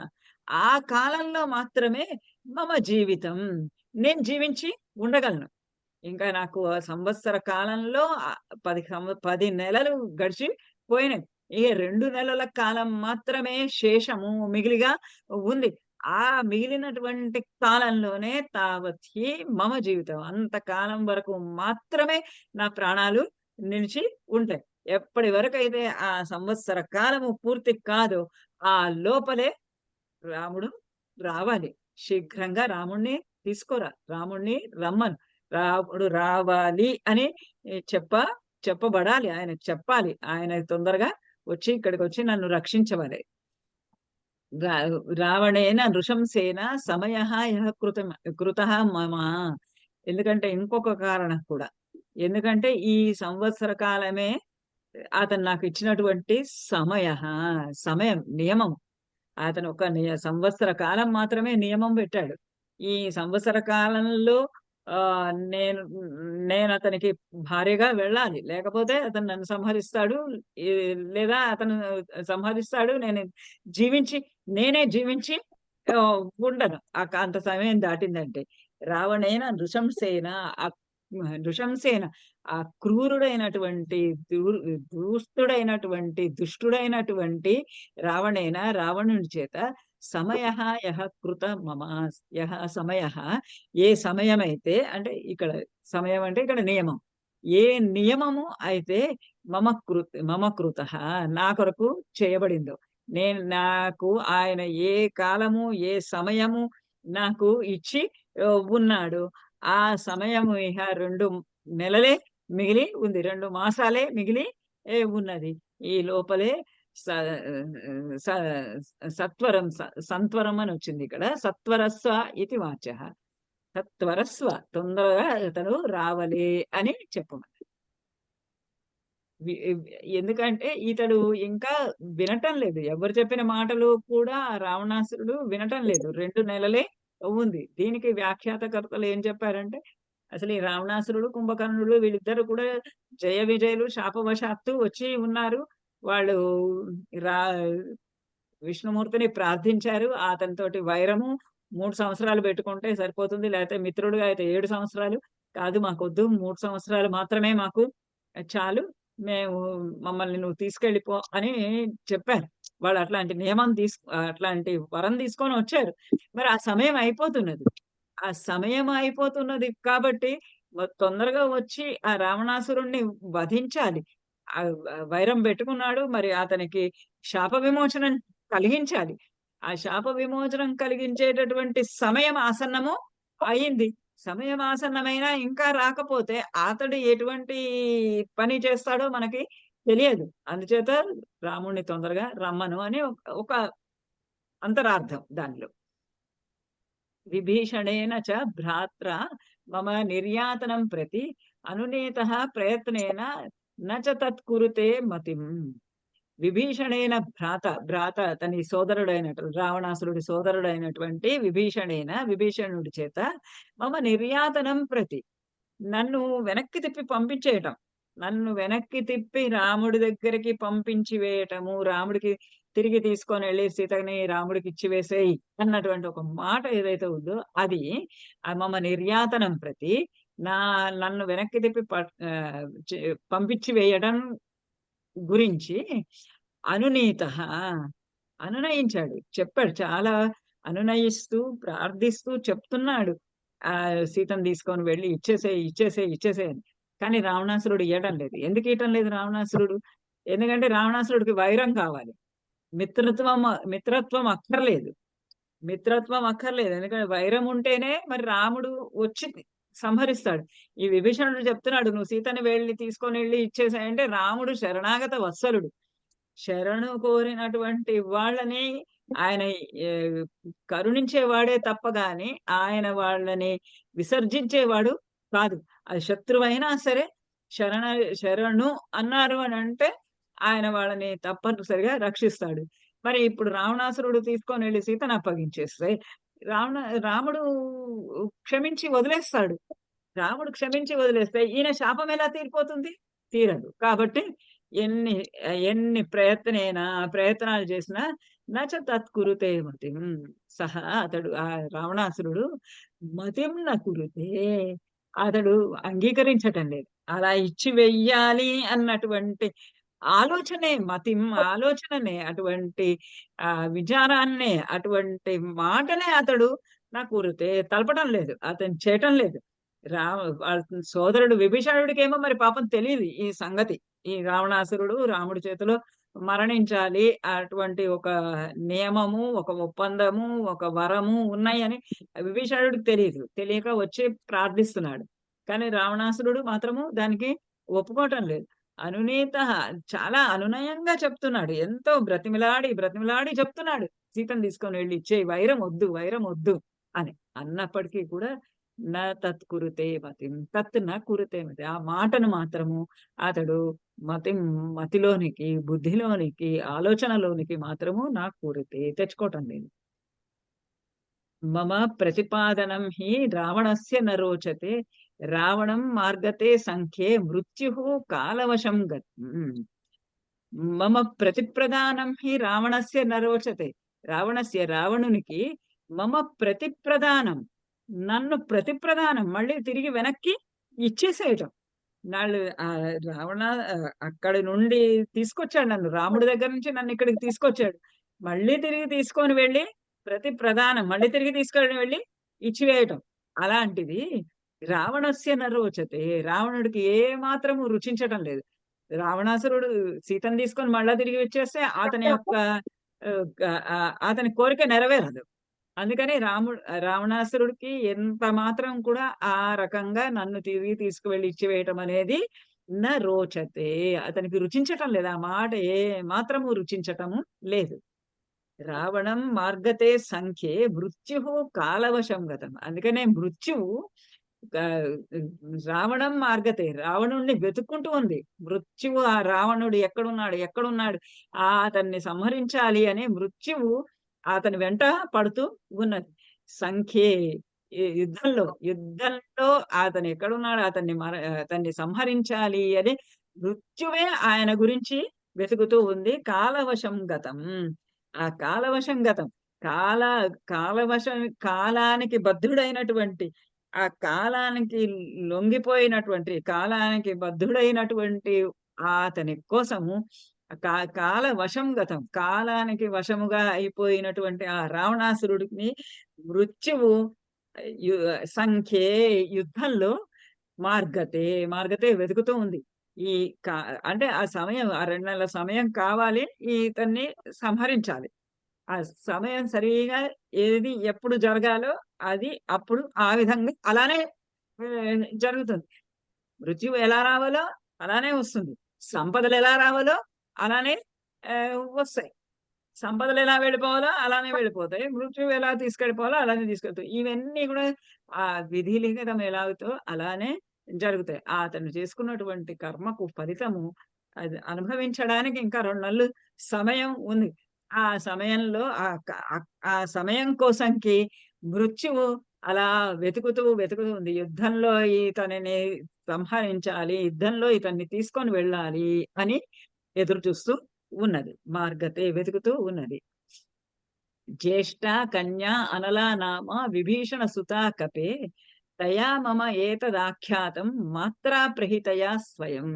ఆ కాలంలో మాత్రమే మమ జీవితం. నేను జీవించి ఉండగలను. ఇంకా నాకు ఆ సంవత్సర కాలంలో 10 నెలలు గడిచిపోయినాయి. ఈ 2 నెలల కాలం మాత్రమే శేషము మిగిలిగా ఉంది. ఆ మిగిలినటువంటి కాలంలోనే తావత్హి మమ జీవితం. అంతకాలం వరకు మాత్రమే నా ప్రాణాలు నిలిచి ఉంటాయి. ఎప్పటి వరకైతే ఆ సంవత్సర కాలము పూర్తి కాదో, ఆ లోపలే రాముడు రావాలి. శీఘ్రంగా రాముడిని తీసుకురా. రాముడిని రమ్మను. రాముడు రావాలి అని చెప్పబడాలి. ఆయనకు చెప్పాలి. ఆయన తొందరగా వచ్చి ఇక్కడికొచ్చి నన్ను రక్షించవలె. రా రావణేన నృశంసేన సమయః యః కృతః మమ. ఎందుకంటే ఇంకొక కారణం కూడా. ఎందుకంటే ఈ సంవత్సర కాలమే అతను నాకిచ్చినటువంటి సమయం, నియమం. అతను ఒక సంవత్సర కాలం మాత్రమే నియమం పెట్టాడు. ఈ సంవత్సర కాలంలో నేనతనికి భార్యగా వెళ్ళాలి. లేకపోతే అతను నన్ను సంహరిస్తాడు. ఈ లేదా అతను సంహరిస్తాడు. జీవించి నేనే జీవించి ఉండను. అంత సమయం దాటిందంటే. రావణేన నృశంసేన ఆహ్, నృశంసేన ఆ క్రూరుడైనటువంటి దుష్టుడైనటువంటి రావణుడి చేత సమయః యః కృత మమ. సమయః ఏ సమయమైతే అంటే ఇక్కడ సమయం అంటే ఇక్కడ నియమం. ఏ నియమము అయితే మమ కృతః నా కొరకు చేయబడిందో. నాకు ఆయన ఏ కాలము, ఏ సమయము నాకు ఇచ్చి ఉన్నాడో, ఆ సమయము ఇహ 2 నెలలే మిగిలి ఉంది. 2 మాసాలే మిగిలి ఉన్నది. ఈ లోపలే స స సత్వరం సంత్వరం అనొచ్చిందిక్కడ. సత్వరస్వ ఇతి వాచ్యః. సత్వరస్వ తొందరగా అతను రావాలి అని చెప్పమన్నారు. వి ఎందుకంటే ఇతడు ఇంకా వినటం లేదు. ఎవరు చెప్పిన మాటలు కూడా రావణాసురుడు వినటం లేదు. 2 నెలలే ఉంది. దీనికి వ్యాఖ్యాతకర్తలు ఏం చెప్పారంటే, అసలు ఈ రావణాసురుడు, కుంభకర్ణుడు వీళ్ళిద్దరూ కూడా జయ విజయులు శాపవశాత్తు వచ్చి ఉన్నారు. వాళ్ళు రా విష్ణుమూర్తిని ప్రార్థించారు. అతనితోటి వైరము 3 సంవత్సరాలు పెట్టుకుంటే సరిపోతుంది. లేతే మిత్రుడుగా అయితే 7 సంవత్సరాలు. కాదు మాకొద్దు 3 సంవత్సరాలు మాత్రమే మాకు చాలు. మేము మమ్మల్ని నువ్వు తీసుకెళ్ళిపో అని చెప్పారు. వాళ్ళు అట్లాంటి వరం తీసుకొనొచ్చారు. మరి ఆ సమయం అయిపోతున్నది. ఆ సమయం అయిపోతున్నది కాబట్టి తొందరగా వచ్చి ఆ రావణాసురుడిని వధించాలి. వైరం పెట్టుకున్నాడు. మరి అతనికి శాప విమోచనం కలిగించాలి. ఆ శాప విమోచనం కలిగించేటటువంటి సమయం ఆసన్నము అయింది. సమయం ఆసన్నమైనా ఇంకా రాకపోతే అతడు ఎటువంటి పని చేస్తాడో మనకి తెలియదు. అందుచేత రాముడిని తొందరగా రమ్మను అని ఒక ఒక అంతరార్థం దానిలో. విభీషణేన చ భ్రాత్రా మమ నిర్యాతనం ప్రతి అనునీతః ప్రయత్నేన న చ తత్కురుతే మతిం. విభీషణేన భ్రాత అతని రావణాసురుడి సోదరుడైనటువంటి విభీషణుడి చేత మమ నిర్యాతనం ప్రతి నన్ను వెనక్కి తిప్పి పంపించేయటం. నన్ను వెనక్కి తిప్పి రాముడి దగ్గరికి పంపించి వేయటము. రాముడికి తిరిగి తీసుకొనెళ్ళి సీతని రాముడికిచ్చివేసేయి అన్నటువంటి ఒక మాట ఏదైతే ఉందో అది మమ నిర్యాతనం ప్రతి నా నన్ను వెనక్కి తిప్పి పంపించి వేయడం గురించి అనునీతః అనునయించాడు. చెప్పాడు. చాలా అనునయిస్తూ, ప్రార్థిస్తూ చెప్తున్నాడు. సీతను తీసుకొని వెళ్లి ఇచ్చేసేయి, ఇచ్చేసేయి, ఇచ్చేసేయి అని. కానీ రావణాసురుడు ఇయ్యడం లేదు. ఎందుకు ఇయ్యటం లేదు రావణాసురుడు? ఎందుకంటే రావణాసురుడికి వైరం కావాలి. మిత్రత్వం మిత్రత్వం అక్కర్లేదు. మిత్రత్వం అక్కర్లేదు. ఎందుకంటే వైరం ఉంటేనే మరి రాముడు వచ్చి సంహరిస్తాడు. ఈ విభీషణుడు చెప్తున్నాడు, "నువ్వు సీతని వెళ్లి తీసుకొనెళ్లి ఇచ్చేసేయి" అంటే రాముడు శరణాగత వత్సలుడు. శరణు కోరినటువంటి వాళ్ళని ఆయన ఏ కరుణించేవాడే తప్ప గాని, ఆయన వాళ్ళని విసర్జించేవాడు కాదు. అది శత్రువైనా సరే శరణ శరణు అన్నారు అనంటే ఆయన వాళ్ళని తప్పనిసరిగా రక్షిస్తాడు. మరి ఇప్పుడు రావణాసురుడు తీసుకొనెళ్లి సీతను అప్పగించేస్తే రావణ రాముడు క్షమించి వదిలేస్తాడు. రాముడు క్షమించి వదిలేస్తే ఈయన శాపం ఎలా తీరిపోతుంది? తీరదు. కాబట్టి ఎన్ని ఎన్ని ప్రయత్నాలు చేసినా నచ తత్కురుతే మతిం. అతడు రావణాసురుడు మతిం న కురుతే. అతడు అంగీకరించటం లేదు. అలా ఇచ్చి వెయ్యాలి అన్నటువంటి ఆలోచననే అటువంటి విచారాన్నే అటువంటి మాటనే అతడు నా కురుతే తలపడం లేదు. అతను చేయటం లేదు. వాళ్ళ సోదరుడు విభీషణుడికేమో మరి పాపం తెలీదు ఈ సంగతి. ఈ రావణాసురుడు రాముడి చేతిలో మరణించాలి. అటువంటి ఒక నియమము, ఒక ఒప్పందము, ఒక వరము ఉన్నాయని విభీషణుడికి తెలీదు. తెలియక వచ్చి ప్రార్థిస్తున్నాడు. కానీ రావణాసురుడు మాత్రము దానికి ఒప్పుకోవటం లేదు. అనునీతః చాలా అనునయంగా చెప్తున్నాడు. ఎంతో బ్రతిమిలాడి చెప్తున్నాడు. సీతను తీసుకొని వెళ్లి ఇచ్చేయి. వైరం వద్దు అని. అన్నప్పటికీ కూడా న తత్కురుతే మతిం. న కురుతే మతి. ఆ మాటను మాత్రము అతడు మతిలోనికి, బుద్ధిలోనికి, ఆలోచనలోనికి మాత్రము నా కురుతే తెచ్చుకోవటం లేదు. మమ ప్రతిపాదనం హి రావణస్య న రోచతే రావణం మార్గతే సంఖ్యే మృత్యుః కాలవశం మమ ప్రతిప్రదానం హి రావణస్య న రోచతే. రావణునికి మమ ప్రతిప్రదానం ప్రతిప్రదానం మళ్ళీ తిరిగి వెనక్కి ఇచ్చేసేయటం. అక్కడి నుండి తీసుకొచ్చాడు నన్ను. రాముడి దగ్గర నుంచి నన్ను ఇక్కడికి తీసుకొచ్చాడు. మళ్ళీ తిరిగి తీసుకొని వెళ్ళి మళ్ళీ తిరిగి తీసుకొని వెళ్ళి ఇచ్చివేయటం. అలాంటిది రావణస్య న రోచతే. రావణుడికి ఏ మాత్రము రుచించటం లేదు. రావణాసురుడు సీతను తీసుకొని మళ్ళా తిరిగి వచ్చేస్తే అతని కోరిక నెరవేరదు. అందుకని రావణాసురుడికి ఎంత మాత్రం కూడా ఆ రకంగా నన్ను తిరిగి తీసుకువెళ్ళి ఇచ్చివేయటం అనేది న రోచతే. అతనికి రుచించటం లేదు. ఆ మాట ఏ మాత్రము రుచించటము లేదు. రావణం మార్గతే సంఖ్యే మృత్యుః కాలవశం గతం. అందుకనే మృత్యువు రావణం మార్గతే రావణుడిని వెతుక్కుంటూ ఉంది. మృత్యువు ఆ రావణుడు ఎక్కడున్నాడు అతన్ని సంహరించాలి అనే మృత్యువు అతని వెంట పడుతూ ఉన్నది. సంఖ్యే యుద్ధంలో అతను ఎక్కడున్నాడు అతన్ని సంహరించాలి అని మృత్యువే ఆయన గురించి వెతుకుతూ ఉంది. కాలవశం గతం. ఆ కాలవశం గతం. కాలవశం కాలానికి బద్ధుడైనటువంటి ఆ కాలానికి లొంగిపోయినటువంటి కాలానికి బద్ధుడైనటువంటి అతని కోసము కాల వశం గతం. కాలానికి వశముగా అయిపోయినటువంటి ఆ రావణాసురుడిని మృత్యువు సంఖ్యే యుద్ధంలో మార్గతే వెతుకుతూ ఉంది. ఈ అంటే ఆ 2 నెలల సమయం కావాలి ఇతన్ని సంహరించాలి. ఆ సమయం సరిగా ఏది ఎప్పుడు జరగాలో అది అప్పుడు ఆ విధంగా అలానే జరుగుతుంది. మృత్యువు ఎలా రావాలో అలానే వస్తుంది. సంపదలు ఎలా రావాలో అలానే వస్తాయి. సంపదలు ఎలా వెళ్ళిపోవాలో అలానే వెళ్ళిపోతాయి. మృత్యువు ఎలా తీసుకెళ్ళిపోవాలో అలానే తీసుకెళ్తాయి. ఇవన్నీ కూడా ఆ విధి లిఖితం ఎలాగుతో అలానే జరుగుతాయి. అతను చేసుకున్నటువంటి కర్మకు ఫలితము అది అనుభవించడానికి ఇంకా 2 నెలలు సమయం ఉంది. ఆ సమయంలో ఆ సమయం కోసంకి మృత్యువు అలా వెతుకుతూ, వెతుకుతూ ఉంది. యుద్ధంలో ఇతనిని సంహరించాలి, యుద్ధంలో ఇతన్ని తీసుకొని వెళ్ళాలి అని ఎదురు చూస్తూ ఉన్నది. మార్గతే వెతుకుతూ ఉన్నది. జ్యేష్ఠ కన్యా అనలా నామ విభీషణ సుతా కపే తయా మమ ఏతదాఖ్యాతం మాత్రా ప్రహితయా స్వయం.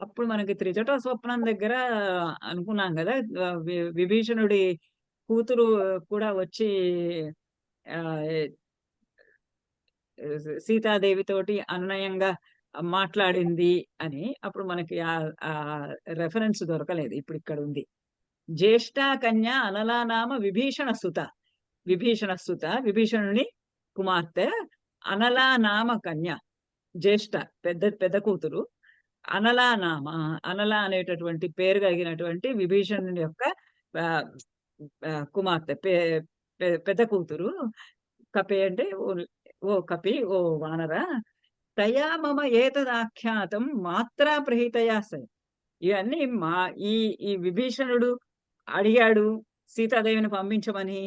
అప్పుడు మనకి త్రిజట స్వప్నం దగ్గర అనుకున్నాం గదా! విభీషణుడి కూతురు కూడా వచ్చి ఆహ్, సీతాదేవితోటి అనునయంగా మాట్లాడింది అని. అప్పుడు మనకి రెఫరెన్స్ దొరకలేదు. ఇప్పుడిక్కడుంది. జ్యేష్ఠ కన్య అనలా నామ విభీషణ సుత. విభీషణ సుత విభీషణుని కుమార్తె. అనలా నామ కన్య. జ్యేష్ఠ పెద్ద పెద్ద కూతురు. అనలా నామ అనల అనేటటువంటి పేరు కలిగినటువంటి విభీషణుని యొక్క ఆహ్, కుమార్తె. పెద్ద కూతురు. కపి అంటే ఓ కపి, ఓ వానర తయా మమ ఏతదాఖ్యాతం మాత్రా ప్రహితయా ఇవన్నీ ఈ ఈ విభీషణుడు అడిగాడు సీతాదేవిని పంపించమని.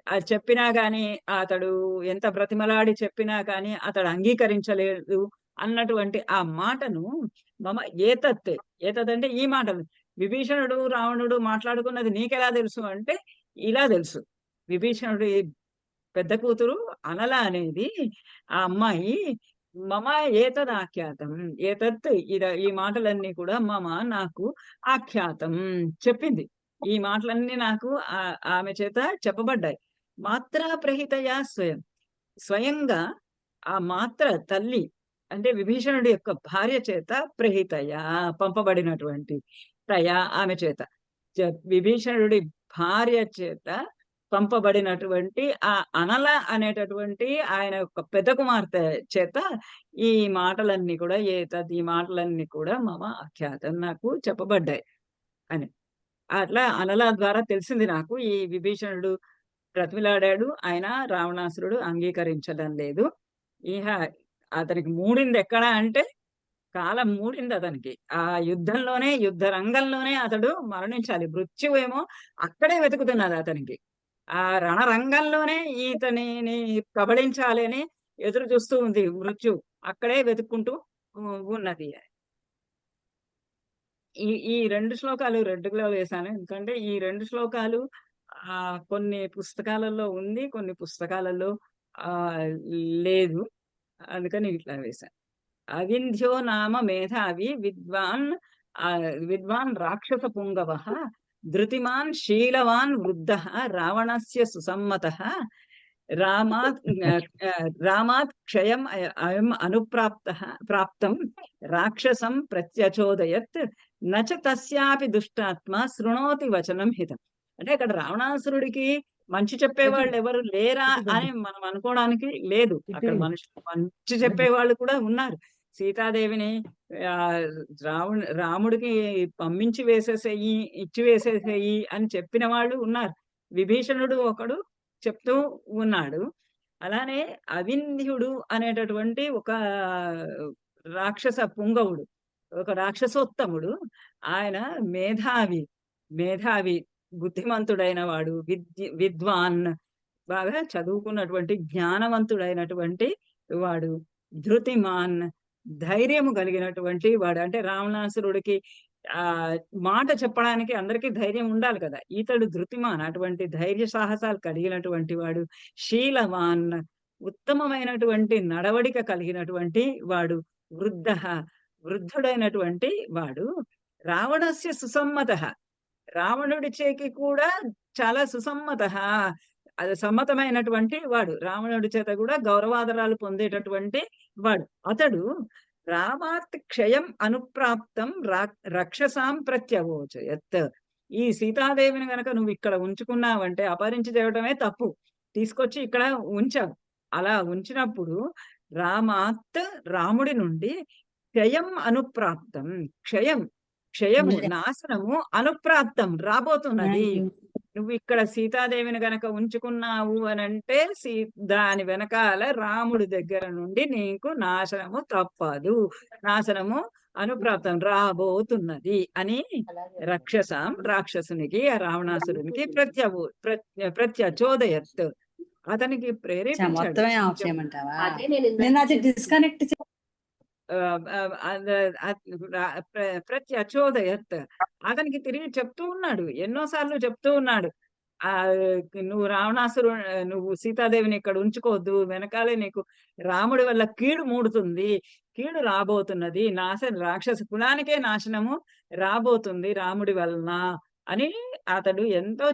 అది చెప్పినా గాని అతడు ఎంత బ్రతిమలాడి చెప్పినా కానీ అతడు అంగీకరించలేదు అన్నటువంటి ఆ మాటను మమ ఏతత్ ఏతదంటే ఈ మాటలు. విభీషణుడు, రావణుడు మాట్లాడుకున్నది నీకెలా తెలుసు అంటే ఇలా తెలుసు. విభీషణుడి పెద్ద కూతురు అనల అనేది ఆ అమ్మాయి మమ ఏతదాఖ్యాతం. ఏతత్ ఈ మాటలన్నీ కూడా నాకు ఆఖ్యాతం చెప్పింది. ఈ మాటలన్నీ నాకు ఆమె చేత చెప్పబడ్డాయి. మాత్రా ప్రహితయా స్వయం. స్వయంగా ఆ మాత్ర తల్లి అంటే విభీషణుడి యొక్క భార్య చేత ప్రహితయా పంపబడినటువంటి తయా ఆమె చేత. విభీషణుడి భార్య చేత పంపబడినటువంటి ఆ అనల అనేటటువంటి ఆయన యొక్క పెద్ద కుమార్తె చేత ఈ మాటలన్నీ కూడా ఈ మాటలన్నీ కూడా మమ ఆఖ్యాతం నాకు చెప్పబడ్డాయి అని. అట్లా అనల ద్వారా తెలిసింది నాకు ఈ విభీషణుడు బ్రతిమిలాడాడు. అయినా రావణాసురుడు అంగీకరించడం లేదు. ఇహ అతనికి మూడిందెక్కడ అంటే కాలం మూడిందతనికి. ఆ యుద్ధంలోనే యుద్ధ రంగంలోనే అతడు మరణించాలి. మృత్యువేమో అక్కడే వెతుకుతున్నదతనికి. ఆ రణరంగంలోనే ఈతనిని కబళించాలి అని ఎదురు చూస్తూ ఉంది మృత్యువు. అక్కడే వెతుక్కుంటూ ఉన్నది. ఈ 2 శ్లోకాలు రెడ్‌గా వేశాను. ఎందుకంటే ఈ 2 శ్లోకాలు కొన్ని పుస్తకాలలో ఉంది. కొన్ని పుస్తకాలలో ఆహ్, లేదు. అందుకని ఇట్లా వేశాను. అవింధ్యో నామ మేధావి విద్వాన్ రాక్షస పుంగవః ధృతిమాన్ శీలవాన్ వృద్ధః రావణస్య సుసమ్మతః రామాత్ రామాత్ క్షయం అయం ప్రాప్తం రాక్షసం ప్రత్యచోదయత్ నచ తస్యాపి దుష్టాత్మ శృణోతి వచనం హితం. అంటే అక్కడ రావణాసురుడికి మంచి చెప్పేవాళ్ళు ఎవరు లేరా అని మనం అనుకోవడానికి లేదు. అక్కడ మనుషులు మంచి చెప్పేవాళ్ళు కూడా ఉన్నారు. సీతాదేవిని ఆహ్, రాముడికి పంపించి వేసేసేయి, ఇచ్చి వేసేసేయి అని చెప్పిన వాళ్ళు ఉన్నారు. విభీషణుడు ఒకడు చెప్తూ ఉన్నాడు. అలానే అవింధ్యుడు అనేటటువంటి ఒక రాక్షస పుంగవుడు. ఒక రాక్షసోత్తముడు. ఆయన మేధావి. మేధావి, బుద్ధిమంతుడైన వాడు. విద్వాన్ బాగా చదువుకున్నటువంటి జ్ఞానవంతుడైనటువంటి వాడు. ధృతిమాన్ ధైర్యము కలిగినటువంటి వాడు. అంటే రావణాసురుడికి ఆహ్, మాట చెప్పడానికి అందరికీ ధైర్యం ఉండాలి కదా! ఈతడు ధృతిమాన్ అటువంటి ధైర్య సాహసాలు కలిగినటువంటి వాడు. శీలవాన్ ఉత్తమమైనటువంటి నడవడిక కలిగినటువంటి వాడు. వృద్ధః వృద్ధుడైనటువంటి వాడు. రావణస్య సుసమ్మతః రావణుడి చేకి కూడా చాలా సుసమ్మతః అది సమ్మతమైనటువంటి వాడు. రావణుడి చేత కూడా గౌరవాదరాలు పొందేటటువంటి వాడు. అతడు రామాత్ క్షయం అనుప్రాప్తం రక్షసాం ప్రత్యవోచయత్. ఈ సీతాదేవిని గనక నువ్విక్కడ ఉంచుకున్నావంటే అపహరించి తేవటమే తప్పు. తీసుకొచ్చి ఇక్కడ ఉంచావు. అలా ఉంచినప్పుడు రామాత్ రాముడి నుండి క్షయం అనుప్రాప్తం. క్షయం, క్షయము, నిజం. నాశనము అనుప్రాప్తం రాబోతున్నది. అయ్యో! నువ్విక్కడ సీతాదేవిని గనక ఉంచుకున్నావు అనంటే దాని వెనకాల రాముడి దగ్గర నుండి నీకు నాశనము తప్పదు. నాశనము అనుప్రాప్తం రాబోతున్నది అని రాక్షసునికి, ఆ రావణాసురునికి ప్రత్యచోదయత్. అతనికి ప్రేరేపించాడు. మొత్తమే ఆఫ్ కొంచెం చేయమంటావా? అదే నేను నేను అది డిస్కనెక్ట్ ఆహ్, ఆహ్, అద అద్ ర ప్ర ప్రత్యచోదయత్. అతనికి తిరిగి చెప్తూ ఉన్నాడు. ఎన్నో సార్లు చెప్తూ ఉన్నాడు. ఆహ్, "నువ్వు నువ్వు సీతాదేవిని ఇక్కడ ఉంచుకోవద్దు. వెనకాలే నీకు రాముడి వల్ల కీడు మూడుతుంది. కీడు రాబోతున్నది. రాక్షస కులానికే నాశనము రాబోతుంది రాముడి వలన" అని అతడు ఎంతో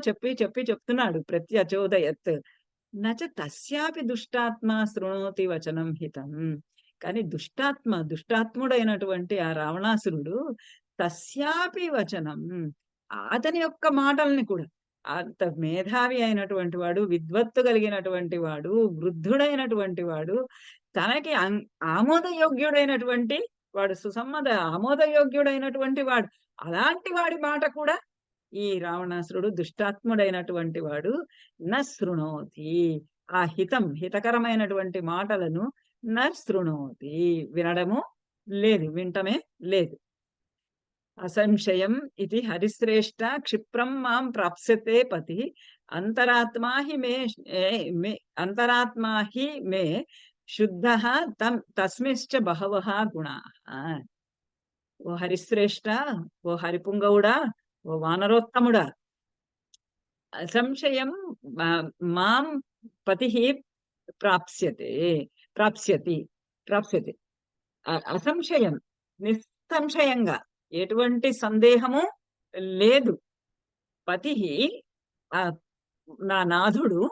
చెప్తున్నాడు. ప్రత్యచోదయత్. నచ తస్యాపి దుష్టాత్మ శృణోతి వచనం హితం. కానీ దుష్టాత్ముడైనటువంటి ఆ రావణాసురుడు తస్యాపి వచనం, అతని యొక్క మాటల్ని కూడా, అంత మేధావి అయినటువంటి వాడు, విద్వత్తు కలిగినటువంటి వాడు, వృద్ధుడైనటువంటి వాడు, తనకి ఆమోదయోగ్యుడైనటువంటి వాడు, ఆమోదయోగ్యుడైనటువంటి వాడు, అలాంటి వాడి మాట కూడా ఈ రావణాసురుడు దుష్టాత్ముడైనటువంటి వాడు శృణోతి. ఆ హితకరమైనటువంటి మాటలను శృణోతి, వినడము లేదు, వింటమే లేదు. అసంశయం ఇది హరిశ్రేష్ఠ క్షిప్రం మాం ప్రాప్స్యతే పతి అంతరాత్మా హి మే శుద్ధః తస్మిశ్చ బహవః గుణాః. ఓ హరిశ్రేష్ఠ, ఓ హరిపుంగవుడా, ఓ వానరోత్తముడా, అసంశయం మాం పతిః ప్రాప్స్యతి. అసంశయం, నిస్సంశయంగా, ఎటువంటి సందేహము లేదు. పతిః, నా నాథుడు,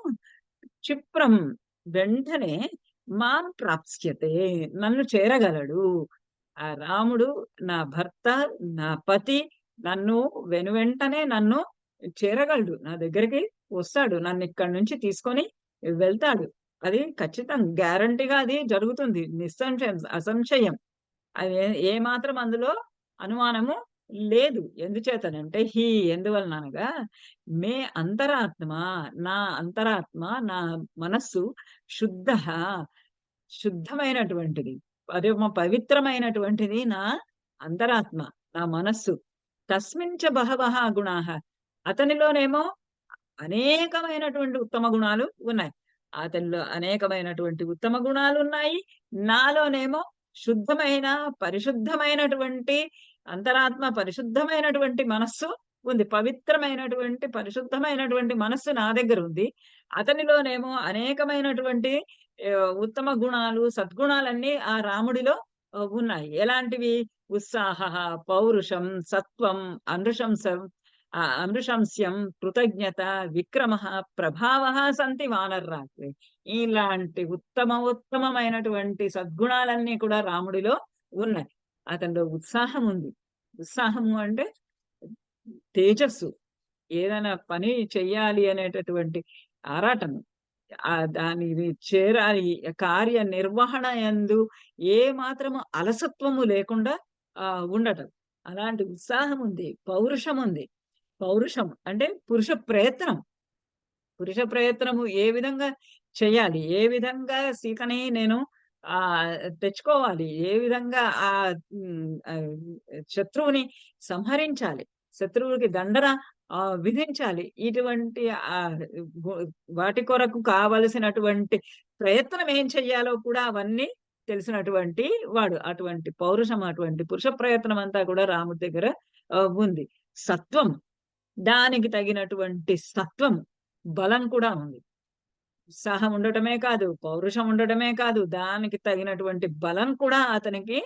క్షిప్రం, వెంటనే, మాం ప్రాప్స్యతే, నన్ను చేరగలడు. ఆ రాముడు నా భర్త, నా పతి, నన్ను వెనువెంటనే నన్ను చేరగలడు. నా దగ్గరికి వస్తాడు. నన్ను ఇక్కడి నుంచి తీసుకొని వెళ్తాడు. అది ఖచ్చితంగా, గ్యారంటీగా అది జరుగుతుంది. అసంశయం. అది ఏమాత్రం అందులో అనుమానము లేదు. ఎందుచేతనంటే ఎందువలననగా మే అంతరాత్మ, నా అంతరాత్మ, నా మనస్సు శుద్ధమైనటువంటిది, పవిత్రమైనటువంటిది నా అంతరాత్మ, నా మనస్సు. తస్మించ బహవః గుణాః, అతనిలోనేమో అనేకమైనటువంటి ఉత్తమ గుణాలు ఉన్నాయి. అతనిలో అనేకమైనటువంటి ఉత్తమ గుణాలు ఉన్నాయి. నాలోనేమో పరిశుద్ధమైనటువంటి అంతరాత్మ, పరిశుద్ధమైనటువంటి మనస్సు ఉంది. పరిశుద్ధమైనటువంటి మనస్సు నా దగ్గర ఉంది. అతనిలోనేమో అనేకమైనటువంటి ఉత్తమ గుణాలు, సద్గుణాలన్నీ ఆ రాముడిలో ఉన్నాయి. ఎలాంటివి? ఉత్సాహ, పౌరుషం, సత్వం, అనృశంస్యం, కృతజ్ఞత, విక్రమ, ప్రభావ సంతి వానర్రాక్. ఇలాంటి ఉత్తమమైనటువంటి సద్గుణాలన్నీ కూడా రాముడిలో ఉన్నాయి. అతనిలో ఉత్సాహం ఉంది. ఉత్సాహము అంటే తేజస్సు. ఏదైనా పని చెయ్యాలి అనేటటువంటి ఆరాటము, దానిని చేరాలి, కార్య నిర్వహణ యందు ఏ మాత్రము అలసత్వము లేకుండా ఉండటం. అలాంటి ఉత్సాహం ఉంది. పౌరుషం ఉంది. పౌరుషం అంటే పురుష ప్రయత్నము ఏ విధంగా చెయ్యాలి, ఏ విధంగా సీతని నేను తెచ్చుకోవాలి, ఏ విధంగా శత్రువుని సంహరించాలి, శత్రువులకి దండన విధించాలి. ఇటువంటి వాటి కొరకు కావలసినటువంటి ప్రయత్నం ఏం చెయ్యాలో కూడా అవన్నీ తెలిసినటువంటి వాడు. అటువంటి పౌరుషం, అటువంటి పురుష ప్రయత్నం అంతా కూడా రాముడి దగ్గర ఉంది. సత్వం, దానికి తగినటువంటి సత్వం, బలం కూడా ఉంది. ఉత్సాహం ఉండటమే కాదు, పౌరుషం ఉండటమే కాదు, దానికి తగినటువంటి బలం కూడా అతనికి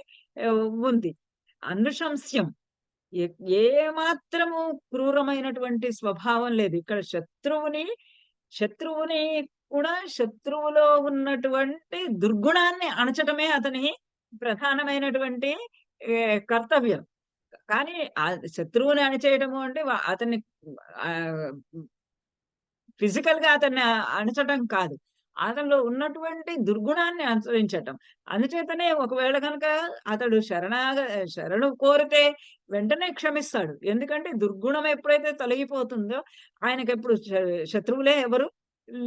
ఉంది. అనృశంస్యం, ఏ మాత్రము క్రూరమైనటువంటి స్వభావం లేదు. ఇక్కడ శత్రువుని కూడా, శత్రువులో ఉన్నటువంటి దుర్గుణాన్ని అణచటమే అతని ప్రధానమైనటువంటి కర్తవ్యం. కానీ శత్రువుని అణిచేయడము అంటే అతన్ని ఆహ్, ఫిజికల్‌గా అతన్ని అణచటం కాదు. అతనిలో ఉన్నటువంటి దుర్గుణాన్ని అనుసరించటం. అందుచేతనే ఒకవేళ గనక అతడు శరణు కోరితే వెంటనే క్షమిస్తాడు. ఎందుకంటే దుర్గుణం ఎప్పుడైతే తొలగిపోతుందో ఆయనకెప్పుడు శత్రువులే ఎవరు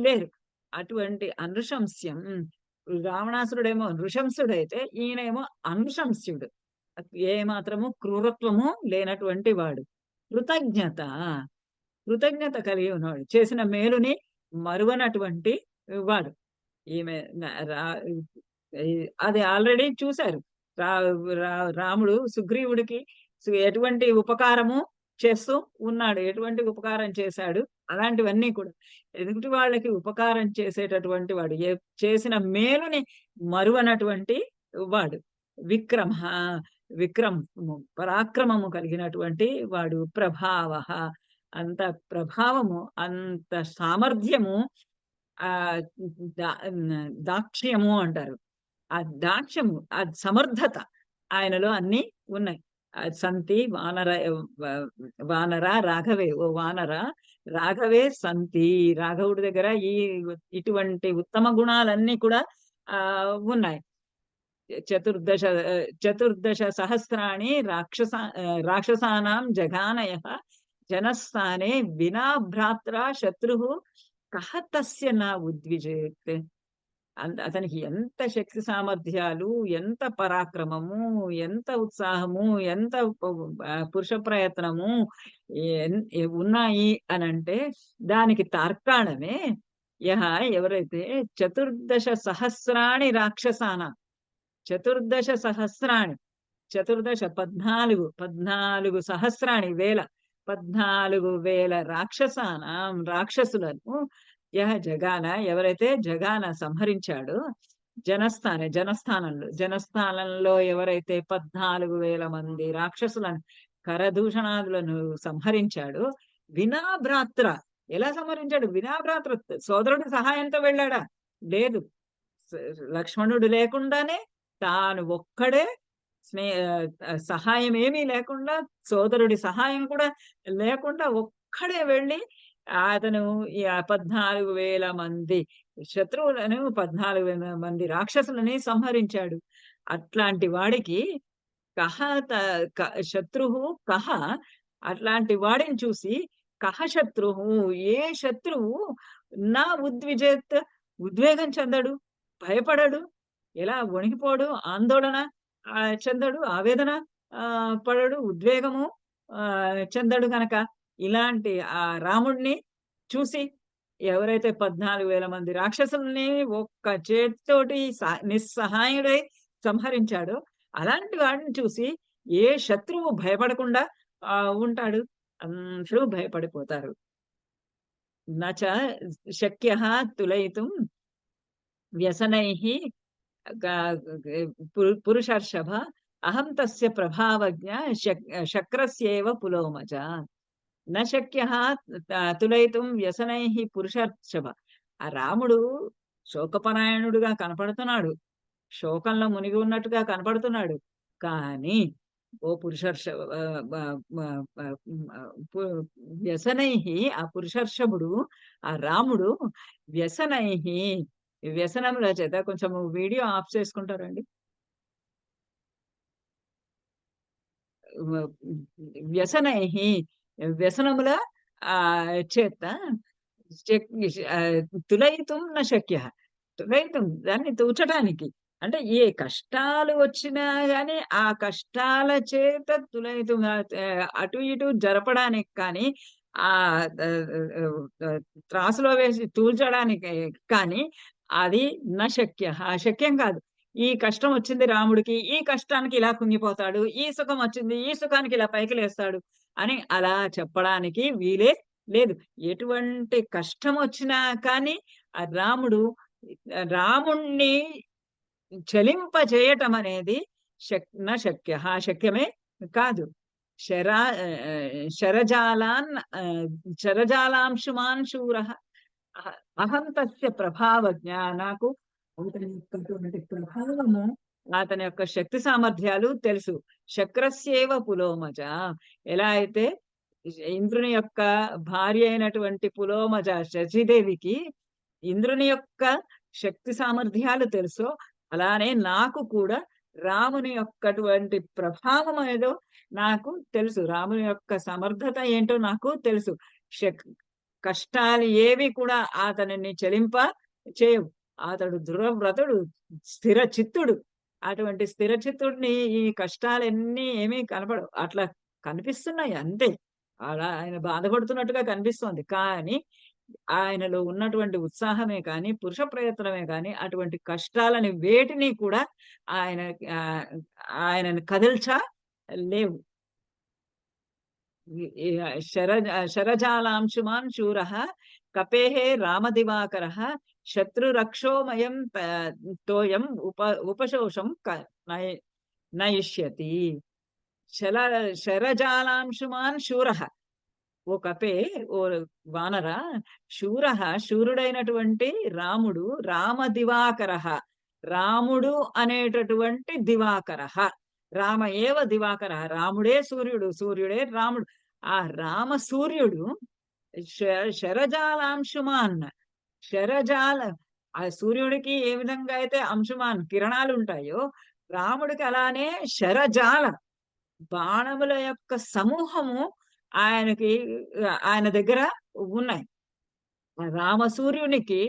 లేరు. అటువంటి అనృశంస్యం. రావణాసురుడేమో నృశంసుడైతే ఈయనేమో అనృశంస్యుడు. ఏ మాత్రము క్రూరత్వము లేనటువంటి వాడు. కృతజ్ఞత. కృతజ్ఞత కలిగి ఉన్నవాడు. చేసిన మేలుని మరువనటువంటి వాడు. ఈమె న రా ఈ అది ఆల్రెడీ చూసారు. రా రా రాముడు సుగ్రీవుడికి ఎటువంటి ఉపకారము చేస్తూ ఉన్నాడు. ఎటువంటి ఉపకారం చేశాడు. అలాంటివన్నీ కూడా. ఎదుటి వాళ్ళకి ఉపకారం చేసేటటువంటి వాడు. చేసిన మేలుని మరువనటువంటి వాడు. విక్రమః. విక్రమము పరాక్రమము కలిగినటువంటి వాడు. ప్రభావః. అంత ప్రభావము, అంత సామర్థ్యము, ఆహ్, దా దాక్ష్యము అంటారు. ఆ దాక్ష్యము, ఆ సమర్థత ఆయనలో అన్నీ ఉన్నాయి. సంతి వ వానర రాఘవే. ఓ వానర రాఘవే సంతి. రాఘవుడి దగ్గర ఇటువంటి ఉత్తమ గుణాలన్నీ కూడా ఉన్నాయి. చతుర్దశ చతుర్దశ సహస్రాణి రాక్షసానాం జఘానయః జనస్థానే వినా భ్రాత్రా శత్రుః కః తస్య న ఉద్విజేత్. అతనికి ఎంత శక్తి సామర్థ్యాలు, ఎంత పరాక్రమము, ఎంత ఉత్సాహము, ఎంత పురుష ప్రయత్నము ఉన్నాయి అనంటే దానికి తార్కాణమే ఎవరైతే చతుర్దశ సహస్రాణి రాక్షసానాం. చతుర్దశ సహస్రాణి. చతుర్దశ 14 సహస్రాణి వేల. 14,000 రాక్షసులను జగాన ఎవరైతే సంహరించాడో జనస్థానంలో ఎవరైతే 14,000 మంది రాక్షసులను కరదూషణాదులను సంహరించాడో వినా భ్రాత్ర. ఎలా సంహరించాడు? వినా భ్రాత్ర. సోదరుడి సహాయంతో వెళ్ళాడా? లేదు. లక్ష్మణుడు లేకుండానే తాను ఒక్కడే సహాయం ఏమీ లేకుండా, సోదరుడి సహాయం కూడా లేకుండా ఒక్కడే వెళ్ళి అతను ఈ 14,000 మంది శత్రువులను, 14,000 మంది రాక్షసులని సంహరించాడు. అట్లాంటి వాడికి కహ త క శత్రువు కహ. అట్లాంటి వాడిని చూసి కహ శత్రువు. ఏ శత్రువు నా ఉద్విజేత్. ఉద్వేగం చెందడు, భయపడడు, ఎలా వణికిపోడు, ఆందోళన చెందడు, ఆవేదన పడడు, ఉద్వేగము చెందడు గనక ఇలాంటి రాముడిని చూసి ఎవరైతే 14,000 మంది రాక్షసుల్ని ఒక్క చేత్తోటి నిస్సహాయుడై సంహరించాడో అలాంటి వాడిని చూసి ఏ శత్రువు భయపడకుండా ఉంటాడు. అందరూ భయపడిపోతారు. నచ శక్యః తులయితుం వ్యసనైః పురుషర్షభ అహం తస్య ప్రభావజ్ఞ శక్రస్యేవ పులోమజ. న శక్యః తులయితుం వ్యసనైః పురుషర్షభ. ఆ రాముడు శోకపరాయణుడుగా కనపడుతున్నాడు. శోకంలో మునిగి ఉన్నట్టుగా కనపడుతున్నాడు. కానీ ఓ పురుషర్షభ వ్యసనైః. ఆ పురుషర్షభుడు, ఆ రాముడు వ్యసనైః. వ్యసనముల చేత కొంచెం వీడియో ఆఫ్ చేసుకుంటారండి? వ్యసనైః. వ్యసనముల చేత తులయితుం న శక్యః. తులయితుం దాన్ని తూచటానికి. అంటే ఏ కష్టాలు వచ్చినా గాని ఆ కష్టాల చేత తులయితుం అటు ఇటు జరపడానికి కానీ, ఆహ్, త్రాసులో వేసి తూల్చడానికి కానీ అది న శక్యః. శక్యం కాదు. ఈ కష్టం వచ్చింది రాముడికి, ఈ కష్టానికి ఇలా కుంగిపోతాడు. ఈ సుఖం వచ్చింది, ఈ సుఖానికి ఇలా పైకి లేస్తాడు అని అలా చెప్పడానికి వీలే లేదు. ఎటువంటి కష్టమొచ్చినా కానీ ఆ రాముణ్ణి చలింపజేయటమనేది న శక్యః. శక్యమే కాదు. శరజాలాన్ శరజాలాంశుమాన్ శూరః. అహం తస్య ప్రభావజ్ఞ. నాకు అతని యొక్కటువంటి ప్రభావము అతని యొక్క శక్తి సామర్థ్యాలు తెలుసు. శక్రస్యేవ పులోమజ. ఎలా అయితే ఇంద్రుని యొక్క భార్య అయినటువంటి పులోమజ శచీదేవికి ఇంద్రుని యొక్క శక్తి సామర్థ్యాలు తెలుసో, అలానే నాకు కూడా రాముని యొక్కటువంటి ప్రభావం ఏదో నాకు తెలుసు. రాముని యొక్క సమర్థత ఏంటో నాకు తెలుసు. శక్ కష్టాలు ఏవి కూడా అతనిని చెలింప చేయవు. అతడు దృఢవ్రతుడు, స్థిర చిత్తుడు. అటువంటి స్థిర చిత్తుడిని ఈ కష్టాలన్నీ ఏమీ కనపడవు. అట్లా కనిపిస్తున్నాయి అంతే. అలా ఆయన బాధపడుతున్నట్టుగా కనిపిస్తోంది. కానీ ఆయనలో ఉన్నటువంటి ఉత్సాహమే కానీ, పురుష ప్రయత్నమే కానీ, అటువంటి కష్టాలని వేటిని కూడా ఆయన ఆహ్, ఆయనని లేవు. ఈ శరజాలాంశుమాన్ శూరః కపేః రామదివాకరः శత్రురక్షోమయం తోయం ఉపశోషం నయ నయిష్యతి. శల శరజాలాంశుమాన్ శూరః. ఓ కపే, ఓ వానర, శూరః శూరుడైనటువంటి రాముడు, రామదివాకరః, రాముడు అనేటటువంటి దివాకరః. రామ ఏవ దివాకరః, రాముడే సూర్యుడు, సూర్యుడే రాముడు. ఆ రామ సూర్యుడు శరజాలాంశుమాన్, శరజాల ఆ సూర్యుడికి ఏ విధంగా అయితే అంశుమాన్ కిరణాలుంటాయో, రాముడికి అలానే శరజాల బాణముల యొక్క సమూహము ఆయనకి ఆయన దగ్గర ఉన్నాయి. రామసూర్యునికి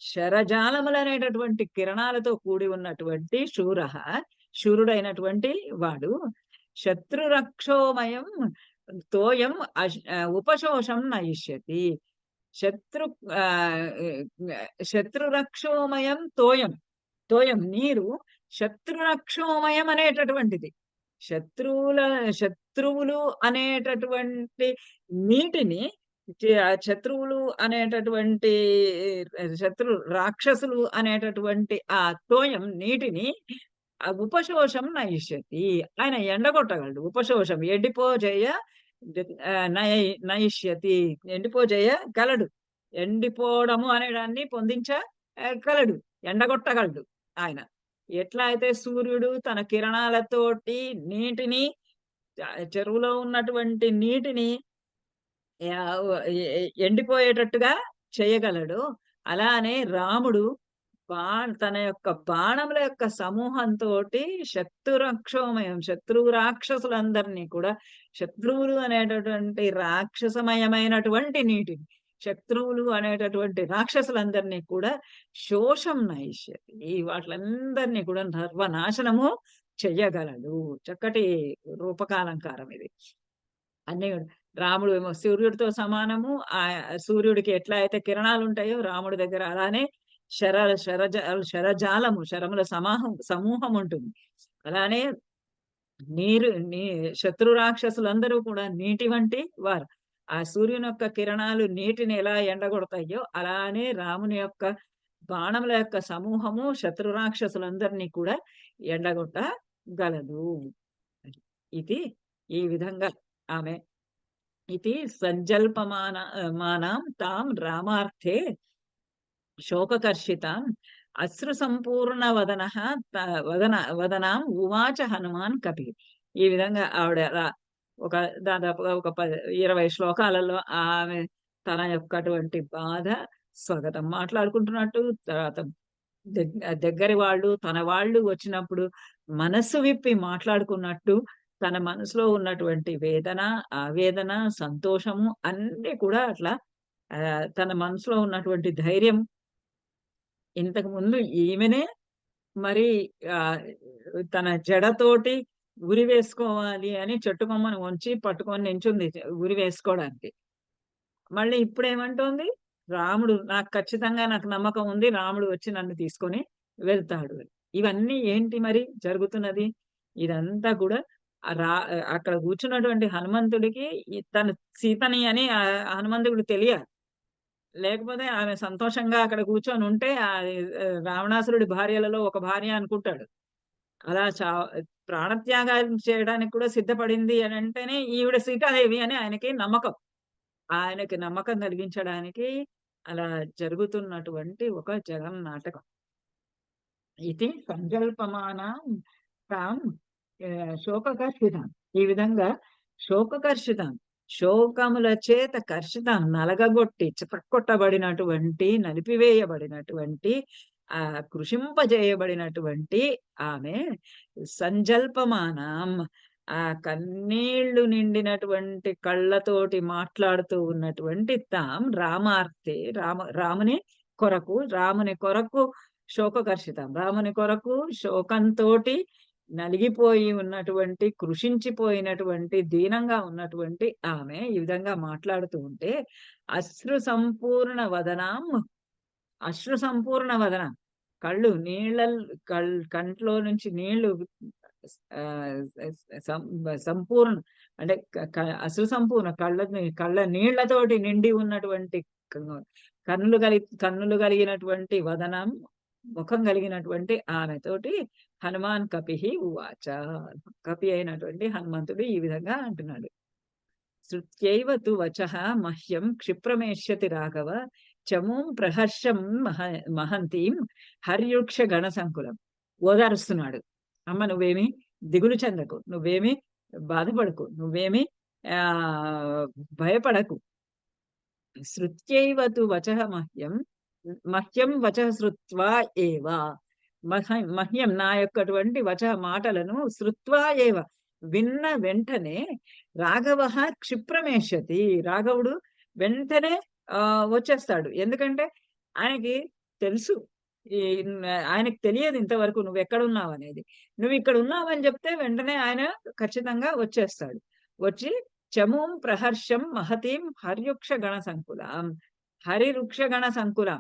శరజాలములనేటటువంటి కిరణాలతో కూడి ఉన్నటువంటి శూరుడైనటువంటి వాడు శత్రురక్షోమయం తోయం ఉపశోషం నయిష్యతి. శత్రు శత్రురక్షోమయం తోయం. తోయం నీరు శత్రురక్షోమయం అనేటటువంటిది. శత్రువుల శత్రువులు అనేటటువంటి నీటిని శత్రువులు అనేటటువంటి రాక్షసులు అనేటటువంటి ఆ తోయం నీటిని ఉపశోషం నయిష్యతి. ఆయన ఎండగొట్టగలడు. ఉపశోషం ఎండిపోజేయ నయిష్యతి. ఎండిపోజేయగలడు. ఎండిపోవడము అనే దాన్ని గలడు. ఎండగొట్టగలడు ఆయన. ఎట్లా అయితే సూర్యుడు తన కిరణాలతోటి నీటిని చెరువులో ఉన్నటువంటి నీటిని ఎండిపోయేటట్టుగా చేయగలడు. అలానే రాముడు తన యొక్క బాణముల యొక్క సమూహంతోటి శత్రురక్షోమయం, శత్రువు రాక్షసులందరినీ కూడా, శత్రువులు అనేటటువంటి రాక్షసమయమైనటువంటి నీటిని, శత్రువులు అనేటటువంటి రాక్షసులందరినీ కూడా శోషం నయిష్యతి. వాటిలందరినీ కూడా సర్వనాశనము చెయ్యగలడు. చక్కటి రూపకాలంకారం ఇది. అన్నీ రాముడు ఏమో సూర్యుడితో సమానము. సూర్యుడికి ఎట్లా అయితే కిరణాలుంటాయో రాముడి దగ్గర అలానే శరజాలము, శరముల సమూహం ఉంటుంది. అలానే శత్రు రాక్షసులందరూ కూడా నీటి వంటి వారు. ఆ సూర్యుని యొక్క కిరణాలు నీటిని ఎలా ఎండగొడతాయో, అలానే రాముని యొక్క బాణముల యొక్క సమూహము శత్రు రాక్షసులందరినీ కూడా ఎండగొట్టగలదు. ఇది ఈ విధంగా ఆమె ఇది మానాం తాం రామార్థే శోకకర్షితాం అశ్రు సంపూర్ణ వదనాం ఉవాచ హనుమాన్ కపి. ఈ విధంగా ఆవిడ దాదాపుగా ఒక 20 శ్లోకాలలో ఆమె తన యొక్కటువంటి బాధ స్వగతం మాట్లాడుకుంటున్నట్టు, తర్వాత దగ్గరి వాళ్ళు తన వాళ్ళు వచ్చినప్పుడు మనస్సు విప్పి మాట్లాడుకున్నట్టు, తన మనసులో ఉన్నటువంటి వేదన, ఆవేదన, సంతోషము అన్నీ కూడా అట్లా తన మనసులో ఉన్నటువంటి ధైర్యం, ఇంతకు ముందు ఈమెనే మరి తన జడతోటి ఉరి వేసుకోవాలి అని చెట్టు కొమ్మను వంచి పట్టుకొని నించుంది ఉరి వేసుకోవడానికి. మళ్ళీ ఇప్పుడేమంటోంది, రాముడు నాకు నమ్మకం ఉంది, రాముడు వచ్చి నన్ను తీసుకొని వెళ్తాడు. ఇవన్నీ ఏంటి మరి జరుగుతున్నది? ఇదంతా కూడా అక్కడ కూర్చున్నటువంటి హనుమంతుడికి తను సీతని అని హనుమంతుడికి తెలియాలి. లేకపోతే ఆమె సంతోషంగా అక్కడ కూర్చొని ఉంటే రావణాసురుడి భార్యలలో ఒక భార్య అనుకుంటాడు. అలా ప్రాణత్యాగాలు చేయడానికి కూడా సిద్ధపడింది అని అంటేనే ఈవిడ సీతాదేవి అని ఆయనకి నమ్మకం. ఆయనకి నమ్మకం కలిగించడానికి అలా జరుగుతున్నటువంటి ఒక జగన్నాటకం. ఇది సంకల్పమానాం తాం శోకకర్షితాం. ఈ విధంగా శోకకర్షితాం, శోకముల చేత కర్షితాం, నలగగొట్టి చితక్కొట్టబడినటువంటి, నలిపివేయబడినటువంటి, కృషింపజేయబడినటువంటి ఆమె సంజల్పమానాం, ఆ కన్నీళ్లు నిండినటువంటి కళ్ళతోటి మాట్లాడుతూ ఉన్నటువంటి తాం రామార్తే, రాముని కొరకు, రాముని కొరకు శోకకర్షితం, రాముని కొరకు శోకంతోటి నలిగిపోయి ఉన్నటువంటి, కృషించిపోయినటువంటి, దీనంగా ఉన్నటువంటి ఆమె ఈ విధంగా మాట్లాడుతూ ఉంటే, అశ్రు సంపూర్ణ వదనాం, అశ్రు సంపూర్ణ వదనం, కళ్ళు నీళ్ళ, కంట్లో నుంచి నీళ్లు సంపూర్ణ అంటే అశ్రు సంపూర్ణ కళ్ళ నీళ్లతోటి నిండి ఉన్నటువంటి కన్నులు కలిగినటువంటి వదనం, ముఖం కలిగినటువంటి ఆమెతోటి హనుమాన్ కపిహి ఉవాచ, కపి అయినటువంటి హనుమంతుడు ఈ విధంగా అంటున్నాడు. శృత్యైవ తు వచః మహ్యం క్షిప్రమేష్యతి రాఘవ, చమూం ప్రహర్షం మహంతీం హర్యుక్ష గణ సంకులం. ఓదారుస్తున్నాడు. అమ్మ నువ్వేమి దిగులు చెందకు, నువ్వేమి బాధపడకు, నువ్వేమి ఆ భయపడకు. శృత్యైవ తు వచః మహ్యం, మహ్యం వచః శ్రుత్వా ఏవ, మహ్యం నా యొక్కటువంటి వచః మాటలను శ్రుత్వా ఏవ విన్న వెంటనే రాఘవ క్షిప్రమేష్యతి, రాఘవుడు వెంటనే వచ్చేస్తాడు. ఎందుకంటే ఆయనకి తెలుసు, ఆయనకు తెలియదు ఇంతవరకు నువ్వు ఎక్కడున్నావు అనేది. నువ్వు ఇక్కడ ఉన్నావని చెప్తే వెంటనే ఆయన ఖచ్చితంగా వచ్చేస్తాడు. వచ్చి చమూం ప్రహర్షం మహతీం హర్యుక్ష గణ సంకులం, హరివృక్ష గణ సంకులం,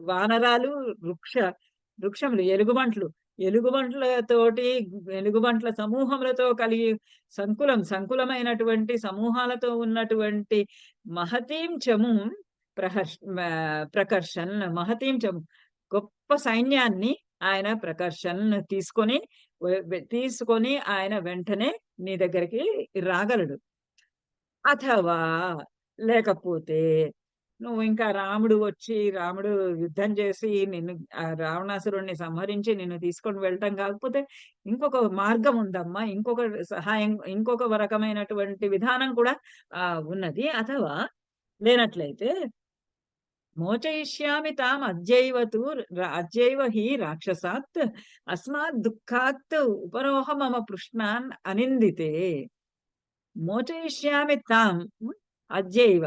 వానరాలు, వృక్షములు, ఎలుగుబంట్లతోటి, ఎలుగుబంట్ల సమూహములతో కలిగి సంకులమైనటువంటి సమూహాలతో ఉన్నటువంటి మహతీం చము ప్రకర్షన్, మహతీం చము గొప్ప సైన్యాన్ని ఆయన ప్రకర్షన్ తీసుకొని ఆయన వెంటనే నీ దగ్గరికి రాగలడు. అథవా లేకపోతే నువ్వు ఇంకా రాముడు యుద్ధం చేసి నిన్ను, రావణాసురుణ్ణి సంహరించి నిన్ను తీసుకొని వెళ్ళటం కాకపోతే ఇంకొక మార్గం ఉందమ్మా, ఇంకొక సహాయం, ఇంకొక రకమైనటువంటి విధానం కూడా ఉన్నది. అథవా లేనట్లయితే మోచయిష్యామి తాం అద్యైవ హి రాక్షసాత్ అస్మాత్ దుఃఖాత్ ఉపరోహ మమ పృష్ణాన్ అనిందితే. మోచయిష్యామి తాం అద్యైవ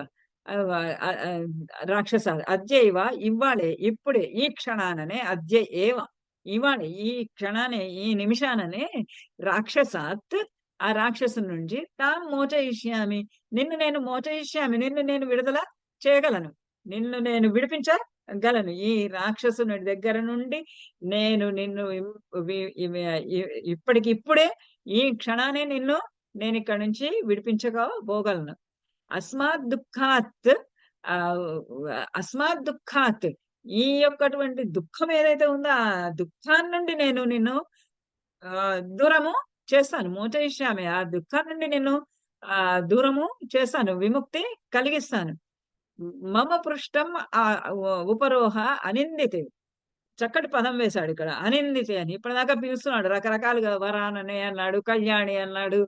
రాక్షస, అద్యైవ ఇవ్వాలే, ఇప్పుడే, ఈ క్షణాననే, అద్య ఏవ ఇవాళ, ఈ క్షణానే, ఈ నిమిషాననే, రాక్షసాత్ ఆ రాక్షసు నుంచి తాం మోచయిష్యామి నిన్ను నేను మోచయిష్యామి, నిన్ను నేను విడుదల చేయగలను, నిన్ను నేను విడిపించగలను. ఈ రాక్షసుని దగ్గర నుండి నేను నిన్ను ఇప్పటికిప్పుడే, ఈ క్షణానే నిన్ను నేను ఇక్కడి నుంచి విడిపించకపోగలను. అస్మాత్ దుఃఖాత్, ఈ యొక్కటువంటి దుఃఖం ఏదైతే ఉందో ఆ దుఃఖాన్ని నుండి నేను నిన్ను దూరము చేస్తాను. మోచయిష్యామి, ఆ దుఃఖం నుండి నిన్ను దూరము చేస్తాను, విముక్తి కలిగిస్తాను. మమ పృష్టం ఉపరోహ అనిందితే, చక్కటి పదం వేశాడు ఇక్కడ, అనిందితే అని. ఇప్పటిదాకా పిలుస్తున్నాడు రకరకాలుగా, వరాననే అన్నాడు, కళ్యాణి అన్నాడు,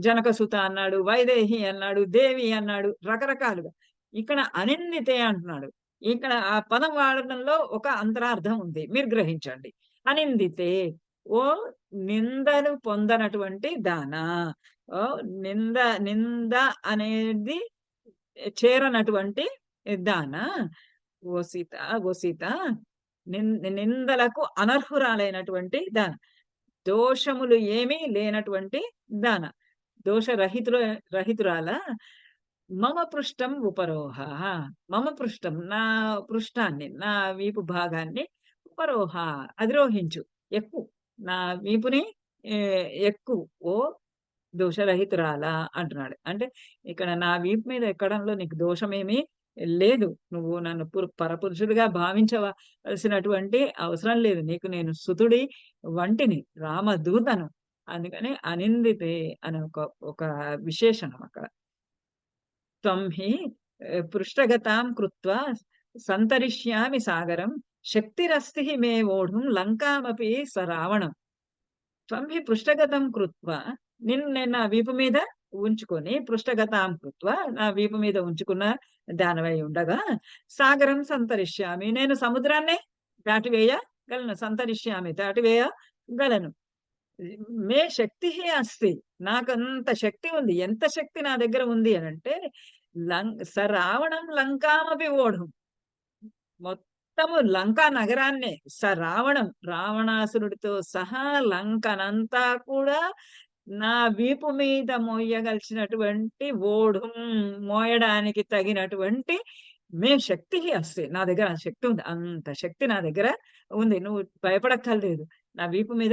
జనకసుత అన్నాడు, వైదేహి అన్నాడు, దేవి అన్నాడు, రకరకాలుగా. ఇక్కడ అనిందితే అంటున్నాడు. ఇక్కడ ఆ పదం వాడడంలో ఒక అంతరార్థం ఉంది, మీరు గ్రహించండి. అనిందితే, ఓ నిందను పొందనటువంటి దానా, ఓ నింద అనేది చేరనటువంటి దానా, ఓ సీత నిందలకు అనర్హురాలైనటువంటి దాన, దోషములు ఏమీ లేనటువంటి దాన, రహితురాల. మమ పృష్టం ఉపరోహ, మమ పృష్టం నా పృష్ఠాన్ని, నా వీపు భాగాన్ని, ఉపరోహ అధిరోహించు, ఎక్కు, నా వీపుని ఎక్కు, ఓ దోషరహితురాల అంటున్నాడు. అంటే ఇక్కడ నా వీపు మీద ఎక్కడంలో నీకు దోషమేమీ లేదు, నువ్వు నన్ను పరపురుషుడిగా భావించవలసినటువంటి అవసరం లేదు, నీకు నేను సుతుడి వంటిని, రామదూతను. అందుకని అనిందితే అనే ఒక విశేషణం అక్కడ. త్వం హి పృష్ఠగతాం కృత్వా సంతరిష్యామి సాగరం శక్తిరస్తి మే వోఢుం లంకామపి స రావణం త్వం హి పృష్ఠగతం కృత్వా నిన్ను నేను నా వీపు మీద ఉంచుకొని పృష్ఠగతాం కృత్వా నా వీపు మీద ఉంచుకున్న దానవై ఉండగా సాగరం సంతరిష్యామి నేను సముద్రాన్నే దాటివేయగలను సంతరిష్యామి దాటివేయగలను మే శక్తి అస్తి నాకంత శక్తి ఉంది ఎంత శక్తి నా దగ్గర ఉంది అని అంటే రావణం లంకామపి ఓఢం మొత్తము లంకా నగరాన్నే రావణం రావణాసురుడితో సహా లంకనంతా కూడా నా వీపు మీద మోయగలిసినటువంటి ఓఢం మోయడానికి తగినటువంటి మే శక్తి అస్తి నా దగ్గర శక్తి ఉంది అంత శక్తి నా దగ్గర ఉంది నువ్వు భయపడక్కర్లేదు నా వీపు మీద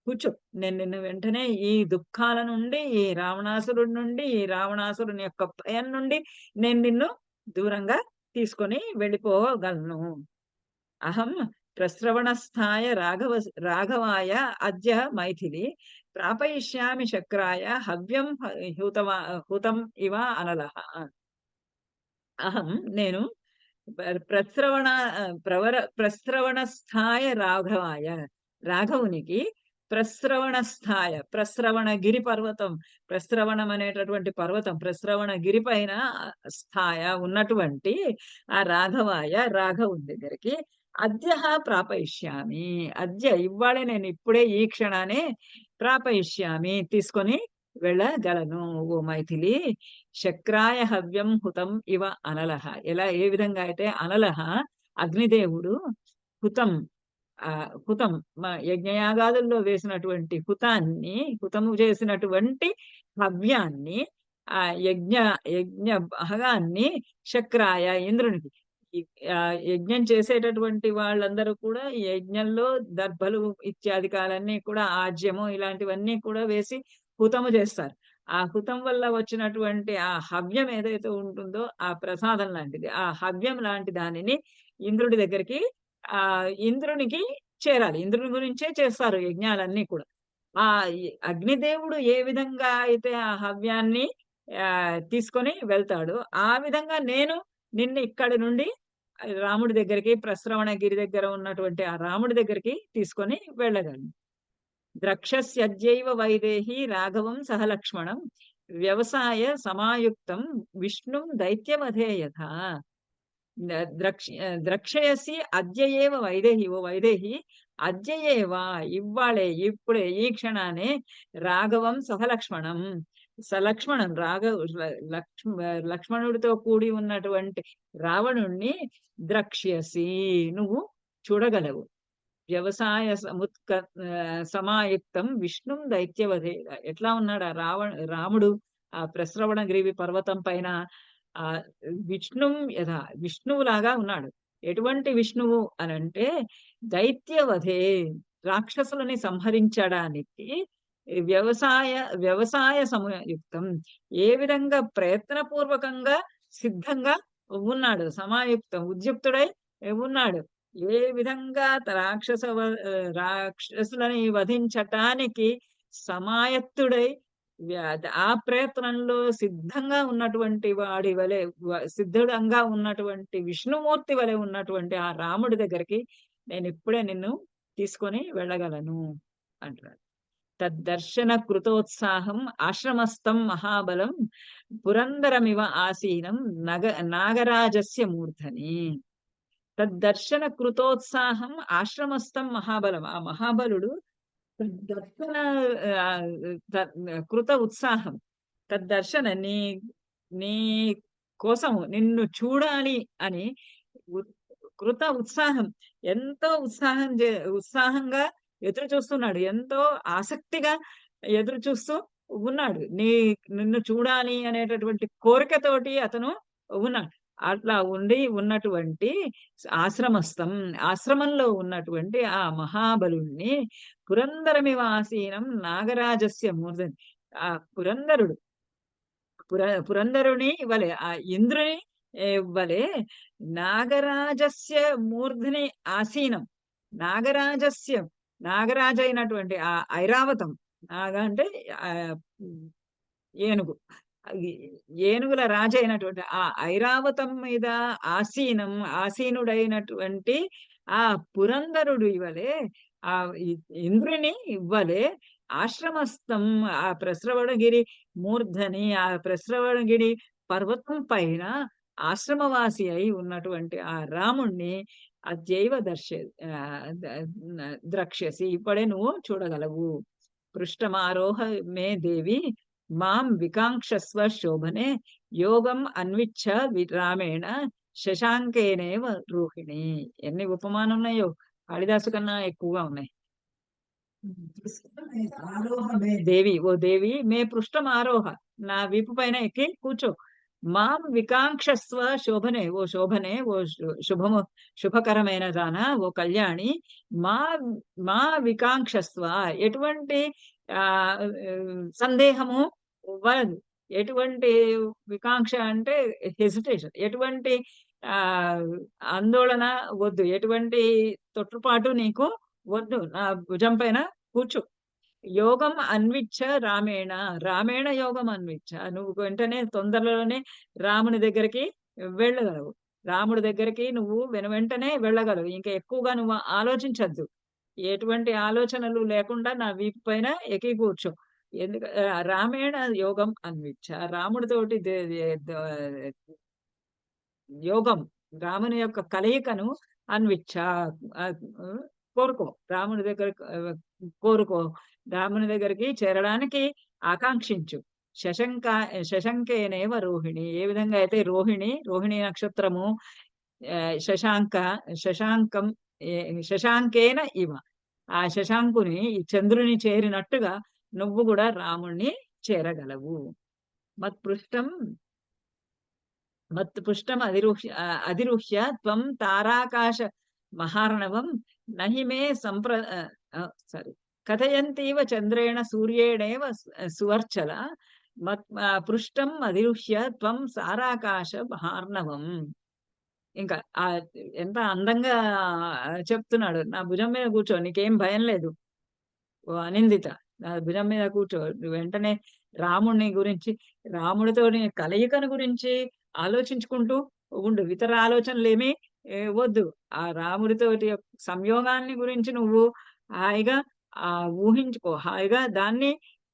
కూర్చో నేను నిన్ను వెంటనే ఈ దుఃఖాల నుండి ఈ రావణాసురుడి నుండి ఈ రావణాసురుని యొక్క భయం నుండి నేను నిన్ను దూరంగా తీసుకొని వెళ్ళిపోగలను అహం ప్రశ్రవణస్థాయ రాఘవాయ అద్య మైథిలి ప్రాపయిష్యామి శక్రాయ హవ్యం హుతం ఇవ అనలః అహం నేను ప్రశ్రవణస్థాయ రాఘవునికి ప్రశ్రవణగిరి పర్వతం ప్రశ్రవణం అనేటటువంటి పర్వతం ప్రశ్రవణగిరి పైన స్థాయ ఉన్నటువంటి ఆ రాఘవుని దగ్గరికి అద్య ప్రాపయిష్యామి అద్య ఇవ్వాలే నేను ఇప్పుడే ఈ క్షణానే ప్రాపయిష్యామి తీసుకొని వెళ్ళగలను ఓ మైథిలి శక్రాయ హవ్యం హుతం ఇవ అనలః ఏ విధంగా అయితే అనలః అగ్నిదేవుడు హుతం యజ్ఞయాగాదుల్లో వేసినటువంటి హుతము చేసినటువంటి హవ్యాన్ని ఆ యజ్ఞ భాగాన్ని శక్రాయ ఇంద్రునికి యజ్ఞం చేసేటటువంటి వాళ్ళందరూ కూడా ఈ యజ్ఞంలో దర్భలు ఇత్యాది కాలన్నీ కూడా ఆజ్యము ఇలాంటివన్నీ కూడా వేసి హుతము చేస్తారు ఆ హుతం వల్ల వచ్చినటువంటి ఆ హవ్యం ఏదైతే ఉంటుందో ఆ ప్రసాదం లాంటిది ఆ హవ్యం లాంటి దానిని ఇంద్రుడి దగ్గరికి ఇంద్రునికి చేరాలి ఇంద్రుని గురించే చేస్తారు యజ్ఞాలన్నీ కూడా ఆ అగ్నిదేవుడు ఏ విధంగా అయితే ఆ హవ్యాన్ని తీసుకొని వెళ్తాడు ఆ విధంగా నేను నిన్ను ఇక్కడి నుండి రాముడి దగ్గరికి ప్రశ్రవణగిరి దగ్గర ఉన్నటువంటి ఆ రాముడి దగ్గరికి తీసుకొని వెళ్ళగలను ద్రక్షస్యద్యైవ వైదేహి రాఘవం సహలక్ష్మణం వ్యవసాయ సమాయుక్తం విష్ణుం దైత్యవధే యథా ద్రక్షయసి అద్యయేవ వైదేహి ఓ వైదేహి అద్యయేవ ఇవ్వాళే ఇప్పుడే ఈ క్షణానే రాఘవం సహలక్ష్మణం సలక్ష్మణం లక్ష్మణుడితో కూడి ఉన్నటువంటి రావణుణ్ణి ద్రక్ష్యసి నువ్వు చూడగలవు వ్యవసాయ సమాయుక్తం విష్ణుం దైత్యవధే ఎట్లా ఉన్నాడు ఆ రాముడు ఆ ప్రశ్రవణగిరి పర్వతం పైన ఆ విష్ణువులాగా ఉన్నాడు ఎటువంటి విష్ణువు అనంటే దైత్యవధే రాక్షసులని సంహరించడానికి వ్యవసాయ సమయుక్తం ఏ విధంగా ప్రయత్నపూర్వకంగా సిద్ధంగా ఉన్నాడు సమాయుక్తం ఉద్యుక్తుడై ఉన్నాడు ఏ విధంగా రాక్షసులని వధించటానికి సమాయత్తుడై ఆ ప్రయత్నంలో సిద్ధంగా ఉన్నటువంటి వాడి వలె సిద్ధంగా ఉన్నటువంటి విష్ణుమూర్తి వలె ఉన్నటువంటి ఆ రాముడి దగ్గరికి నేను ఇప్పుడే నిన్ను తీసుకొని వెళ్ళగలను అంటున్నాడు తద్దర్శన కృతోత్సాహం ఆశ్రమస్థం మహాబలం పురందరమివ ఆసీనం నాగరాజస్య మూర్ధని తద్దర్శన కృతోత్సాహం ఆశ్రమస్థం మహాబలం ఆ మహాబలుడు దర్శన కృత ఉత్సాహం తద్దర్శన నీ కోసం నిన్ను చూడాలి అని కృత ఉత్సాహం ఎంతో ఉత్సాహంగా ఎదురు చూస్తున్నాడు ఎంతో ఆసక్తిగా ఎదురు చూస్తూ ఉన్నాడు నిన్ను చూడాలి అనేటటువంటి కోరికతోటి అతను ఉన్నాడు అట్లా ఉన్నటువంటి ఆశ్రమంలో ఉన్నటువంటి ఆ మహాబలుణ్ణి పురందరమివాసీనం నాగరాజస్య మూర్ధని ఆ పురందరుని వలె ఆ ఇంద్రుని వలె నాగరాజస్య మూర్ధని ఆసీనం నాగరాజ అయినటువంటి ఆ ఐరావతం నాగ అంటే ఏనుగు ఈ ఏనుగుల రాజైనటువంటి ఆ ఐరావతం మీద ఆసీనుడైనటువంటి ఆ పురంధరుడు ఇవలే ఈ ఇంద్రుని ఇవ్వలే ఆశ్రమస్థం ఆ ప్రస్రవణగిరి మూర్ధని ఆ ప్రస్రవణగిరి పర్వతం పైన ఆశ్రమవాసి అయి ఉన్నటువంటి ఆ రాముణ్ణి అద్యైవ ద్రక్ష్యసి ఇప్పుడే నువ్వు చూడగలవు. పృష్టమారోహ మే దేవి మాం వికాంక్షస్వ శోభనే యోగం అన్విచ్ఛ రామేణ శశాంకేనేవ రూహిణి. ఎన్ని ఉపమానాలున్నాయో కాళిదాసు కన్నా ఎక్కువగా ఉన్నాయి. ఆరోహ మే దేవి, ఓ దేవి మే పృష్టం ఆరోహ, నా వీపు పైన ఎక్కి కూర్చో. మాం వికాంక్షస్వ శోభనే, ఓ శోభనే, ఓ శుభము శుభకరమైన దాన, ఓ కళ్యాణి. మా మా వికాంక్షస్వ, ఎటువంటి ఆ సందేహము వలదు. ఎటువంటి వికాంక్ష అంటే హెసిటేషన్, ఎటువంటి ఆ ఆందోళన వద్దు, ఎటువంటి తొట్టుపాటు నీకు వద్దు. నా భుజం పైన కూర్చో. యోగం అన్విచ్ఛ రామేణ, రామేణ యోగం అన్విచ్ఛ. నువ్వు వెంటనే తొందరలోనే రాముని దగ్గరికి వెళ్ళగలవు. రాముడి దగ్గరికి నువ్వు వెనువెంటనే వెళ్ళగలవు. ఇంకా ఎక్కువగా నువ్వు ఆలోచించొద్దు. ఎటువంటి ఆలోచనలు లేకుండా నా వీపు పైన ఎక్కి కూర్చో. రామేణ యోగం అన్విచ్ఛ. రాముడితోటి యోగం, రాముని యొక్క కలయికను అన్విచ్ఛ, ఆహ్, కోరుకో. రాముని దగ్గర కోరుకో. రాముని దగ్గరికి చేరడానికి ఆకాంక్షించు. శశంక శశంకేనేవ రోహిణి. ఏ విధంగా అయితే రోహిణి నక్షత్రము శశాంక శశాంకం శశాంకేన ఇవ. ఆ శశాంకుని ఈ చంద్రుని చేరినట్టుగా నువ్వు కూడా రాముణ్ణి చేరగలవు. మత్పృష్టం మత్పుష్టం అధిరుహ్య త్వం తారాకాశ మహార్ణవం నహి మే సారీ కథయంతీవ చంద్రేణ సూర్యేణేవ సువర్చల పృష్టం అధిరుహ్య త్వం సారాకాశ మహార్ణవం. ఇంకా ఎంత అందంగా చెప్తున్నాడు. నా భుజం మీద కూర్చో, నీకేం భయం లేదు ఓ అనిందిత. నా భుజం మీద కూర్చో. వెంటనే రాముడిని గురించి, రాముడితోని కలయికను గురించి ఆలోచించుకుంటూ ఉండు. ఇతర ఆలోచనలేమీ వద్దు. ఆ రాముడితోటి సంయోగాన్ని గురించి నువ్వు హాయిగా ఊహించుకో. హాయిగా దాన్ని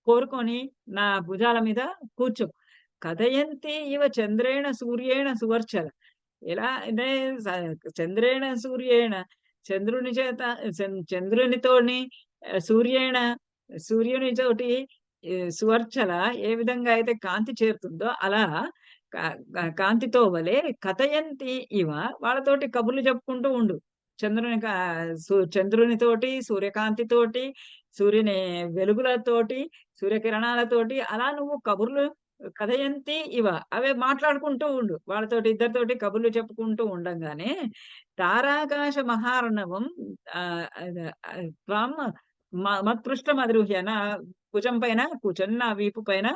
కోరుకొని నా భుజాల మీద కూర్చో. కథయంతి ఇవ చంద్రేణ సూర్యేణ సువర్చల. ఎలా అంటే చంద్రేణ సూర్యేణ, చంద్రుని చేత చంద్రునితోని సూర్యేణ సూర్యుని తోటి సువర్చల ఏ విధంగా అయితే కాంతి చేరుతుందో అలా కాంతితో వలె కథయంతి ఇవ, వాళ్ళతోటి కబుర్లు చెప్పుకుంటూ ఉండు. చంద్రునితోటి, సూర్యకాంతితోటి, సూర్యుని వెలుగులతోటి, సూర్యకిరణాలతోటి అలా నువ్వు కబుర్లు కథయంతి ఇవ అవే మాట్లాడుకుంటూ ఉండు. వాళ్ళతోటి ఇద్దరితోటి కబుర్లు చెప్పుకుంటూ ఉండంగానే తారాకాశ మహార్ణవం త్వం మత్పృష్టం అధిరుహ్య, నా భుజం పైన కూర్చొని, నా వీపు పైన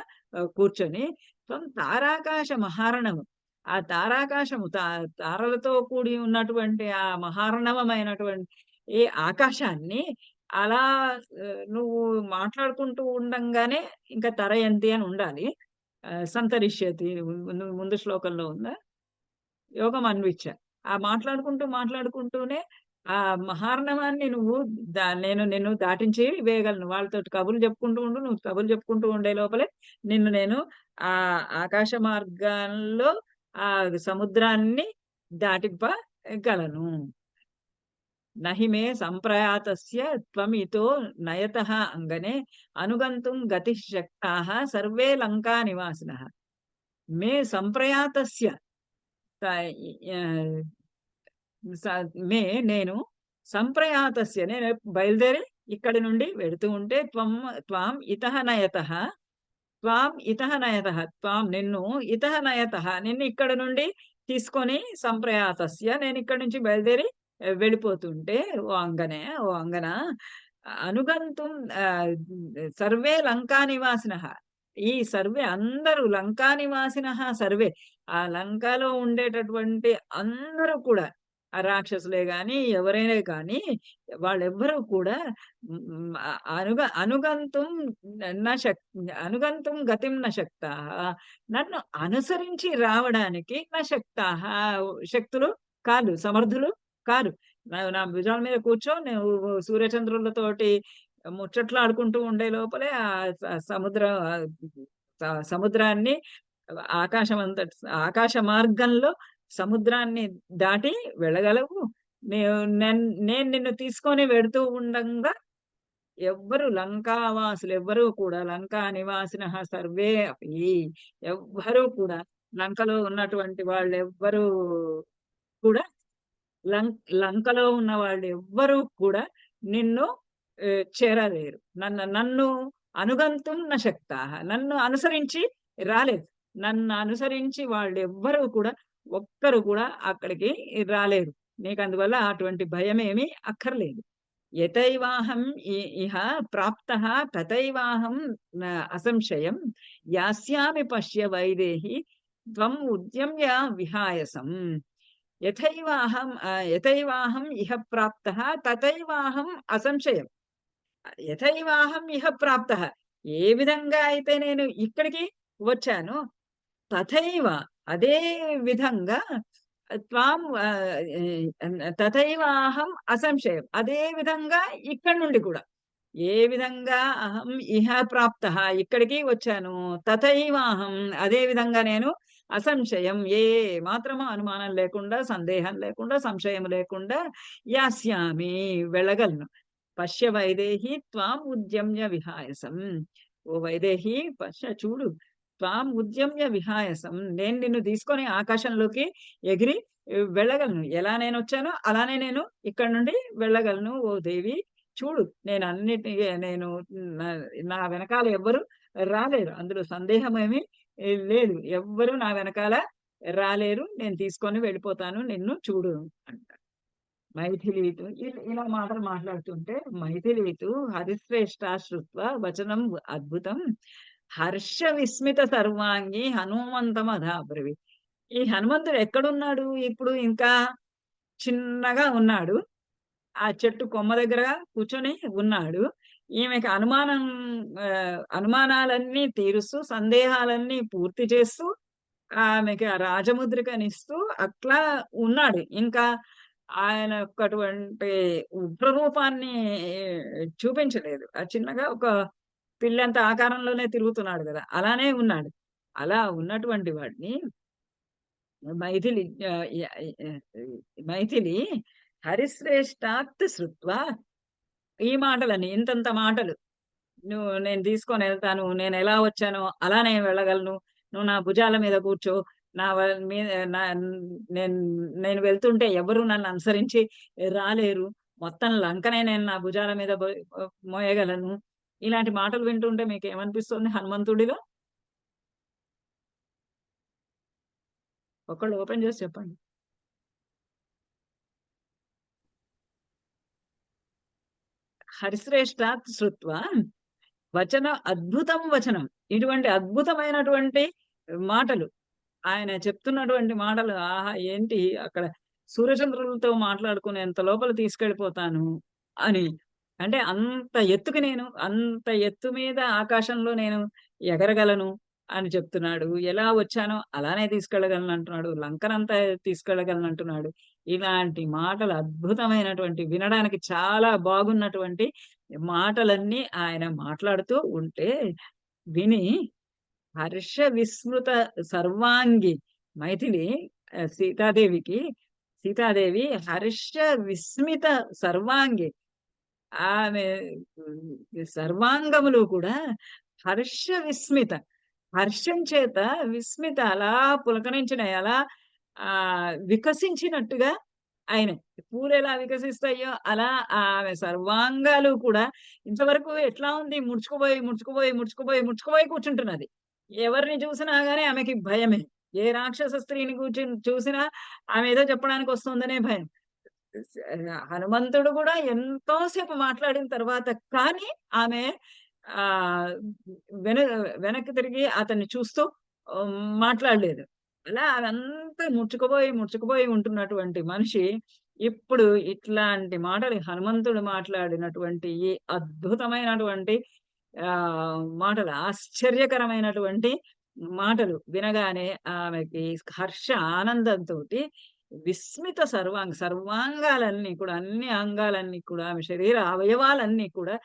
కూర్చొని త్వం తారాకాశ మహార్ణవం, ఆ తారాకాశము తారలతో కూడి ఉన్నటువంటి ఆ మహార్ణవమైనటువంటి ఈ ఆకాశాన్ని అలా నువ్వు మాట్లాడుకుంటూ ఉండంగానే ఇంకా తరయంతి అని ఉండాలి. సంతరిష్యతి ముందు శ్లోకంలో ఉందా? యోగం అన్విచ్చ. ఆ మాట్లాడుకుంటూనే ఆ మహార్ణవాన్ని నువ్వు నేను నిన్ను దాటించి వేయగలను. వాళ్ళతోటి కబుర్లు చెప్పుకుంటూ ఉండు. నువ్వు కబుర్లు చెప్పుకుంటూ ఉండే లోపలే నేను ఆకాశ మార్గంలో ఆ సముద్రాన్ని దాటింపగలను. నహి మే సంప్రయాతస్య త్వమితో నయతః అంగనే అనుగంతుం గతిః శక్తాః సర్వే లంకా నివాసినః. మే సంప్రయాతస్య మే నేను సంప్రయాతస్య నేను బయలుదేరి ఇక్కడి నుండి వెడుతూ ఉంటే త్వాం ఇతః నయతః నిన్ను ఇతః నయతః నిన్ను ఇక్కడ నుండి తీసుకొని సంప్రయాతస్య నేను ఇక్కడి నుంచి బయలుదేరి వెళ్ళిపోతుంటే ఓ అంగన అనుగంతుం సర్వే లంకా నివాసినః, ఈ సర్వే అందరూ లంకా నివాసినః సర్వే, ఆ లంకలో ఉండేటటువంటి అందరూ కూడా ఆ రాక్షసులే గాని, ఎవరైనా కానీ వాళ్ళెవ్వరూ కూడా హ్మ్, అనుగంతుం న శక్ అనుగంతుం గతిం న శక్తాః. నన్ను అనుసరించి రావడానికి న శక్తాః. శక్తులు కాదు, సమర్థులు కాదు. నా భుజాల మీద కూర్చో, నువ్వు సూర్యచంద్రులతోటి ముచ్చట్లాడుకుంటూ ఉండే లోపలే సముద్రాన్ని ఆకాశ మార్గంలో సముద్రాన్ని దాటి వెళ్ళగలవు. నేను నేను నిన్ను తీసుకొని వెడుతూ ఉండంగా ఎవ్వరు లంకావాసులెవ్వరూ కూడా లంకా నివాసినః సర్వే అపి ఎవ్వరూ కూడా లంకలో ఉన్నటువంటి వాళ్ళెవ్వరూ కూడా లం లంకలో ఉన్న వాళ్ళెవ్వరూ కూడా నిన్ను చేరలేరు. నన్ను అనుగంతుం న శక్తాః. నన్ను అనుసరించి రాలేదు. నన్ను అనుసరించి వాళ్ళెవ్వరూ కూడా ఒక్కరు కూడా అక్కడికి రాలేరు. నీకందువల్ల అటువంటి భయమేమీ అక్కర్లేదు. యతైవాహం ఇహ ప్రాప్తః తథైవాహం అసంశయం యాస్యామి పశ్య వైదేహి త్వం ఉద్యమ్య విహాయసం. యథైవాహం ఇహ ప్రాప్తః తథైవాహం అసంశయం. యథైవాహం ఇహ ప్రాప్తః. ఏ విధంగా అయితే నేను ఇక్కడికి వచ్చానో తథైవ అదే విధంగా త్వాం తథైవాహం అసంశయం. అదే విధంగా ఇక్కడి నుండి కూడా ఏ విధంగా అహం ఇహ ప్రాప్తః ఇక్కడికి వచ్చాను. తథైవాహం అదే విధంగా నేను అసంశయం ఏ మాత్రము అనుమానం లేకుండా, సందేహం లేకుండా, సంశయం లేకుండా యాస్యామి వెళ్ళగలను. పశ్య వైదేహి త్వాం ఉద్యమ్య విహాయసం. ఓ వైదేహి చూడు, త్వాం ఉద్యమ్య విహాయసం. నేను నిన్ను తీసుకొని ఆకాశంలోకి ఎగిరి వెళ్ళగలను. ఎలా నేనొచ్చానో అలానే నేను ఇక్కడి నుండి వెళ్ళగలను. ఓ దేవి చూడు, నేను నా నా వెనకాల ఎవ్వరు రాలేరు. అందులో సందేహమేమీ లేదు. ఎవ్వరు నా వెనకాల రాలేరు. నేను తీసుకొని వెళ్ళిపోతాను. నిన్ను చూడు అంటారు. మైథిలీతు ఇలా మాటలు మాట్లాడుతుంటే మైథిలీతు హరిశ్రేష్ఠా శ్రుత్వా వచనం అద్భుతం హర్ష విస్మిత సర్వాంగి హనుమంతమధాబ్రవీత్. ఈ హనుమంతుడు ఎక్కడున్నాడు? ఇప్పుడు ఇంకా చిన్నగా ఉన్నాడు. ఆ చెట్టు కొమ్మ దగ్గర కూర్చొని ఉన్నాడు. ఈమెకి అనుమానాలన్నీ తీరుస్తూ, సందేహాలన్నీ పూర్తి చేస్తూ, ఆమెకి ఆ రాజముద్రికనిస్తూ అట్లా ఉన్నాడు. ఇంకా ఆయన యొక్కటువంటి ఉగ్రరూపాన్ని చూపించలేదు. చిన్నగా ఒక పిల్లంత ఆకారంలోనే తిరుగుతున్నాడు గదా! అలానే ఉన్నాడు. అలా ఉన్నటువంటి వాడిని మైథిలి ఆహ్, య య మైథిలి హరిశ్రేష్ఠాత్ శ్రుత్వా ఈ మాటలని ఇంతంత మాటలు. నేను తీసుకొనెళ్తాను. నేనెలా వచ్చానో అలానే వెళ్ళగలను. నువ్వు నా భుజాల మీద కూర్చో. నా వ మీద నా నేను నేను వెళ్తుంటే ఎవరు నన్ను అనుసరించి రాలేరు. మొత్తం లంకనే నేను నా భుజాల మీద మోయగలను. ఇలాంటి మాటలు వింటుంటే మీకేమనిపిస్తుంది హనుమంతుడిలో? ఒకళ్ళు ఓపెన్ చేసి చెప్పండి. హరిశ్రేష్ఠాత్ శ్రుత్వా అద్భుతం వచనం. ఇటువంటి అద్భుతమైనటువంటి మాటలు. ఆయన చెప్తున్నటువంటి మాటలు ఆహా! ఏంటి అక్కడ సూర్యచంద్రులతో మాట్లాడుకునేంత లోపల తీసుకెళ్ళిపోతాను అని. అంటే అంత ఎత్తు మీద ఆకాశంలో నేను ఎగరగలను అని చెప్తున్నాడు. ఎలా వచ్చానో అలానే తీసుకెళ్ళగలనంటున్నాడు. లంకనంతా తీసుకెళ్ళగలనంటున్నాడు. ఇలాంటి మాటలు అద్భుతమైనటువంటి వినడానికి చాలా బాగున్నటువంటి మాటలన్నీ ఆయన మాట్లాడుతూ ఉంటే విని హర్ష విస్మృత సర్వాంగి మైథిలి సీతాదేవికి సీతాదేవి హర్ష విస్మిత సర్వాంగి ఆమె సర్వాంగములు కూడా హర్ష విస్మిత హర్షం చేత విస్మిత అలా పులకరించినాయి. అలా వికసించినట్టుగా అయినాయి. పూలెలా వికసిస్తాయో అలా ఆమె సర్వాంగాలు కూడా ఇంతవరకు ఎట్లా ఉంది ముడుచుకుపోయి కూర్చుంటున్నది. ఎవరిని చూసినా గాని ఆమెకి భయమే. ఏ రాక్షస స్త్రీని చూసినా ఆమె ఏదో చెప్పడానికొస్తుందనే భయం. హనుమంతుడు గూడా ఎంతో సేపు మాట్లాడిన తర్వాత కానీ ఆమె ఆహ్, వెన వెనక్కి తిరిగి అతన్ని చూస్తూ మాట్లాడలేదు. అలా అదంతా ముడుచుకుపోయి ఉంటున్నటువంటి మనిషి ఇప్పుడు ఇట్లాంటి మాటలు హనుమంతుడు మాట్లాడినటువంటి ఈ అద్భుతమైనటువంటి మాటలు ఆశ్చర్యకరమైనటువంటి మాటలు వినగానే ఆమెకి హర్ష ఆనందంతోటి విస్మిత సర్వాంగాలన్నీ కూడా అన్ని అంగాలన్నీ కూడా ఆమె శరీర అవయవాలన్నీ కూడా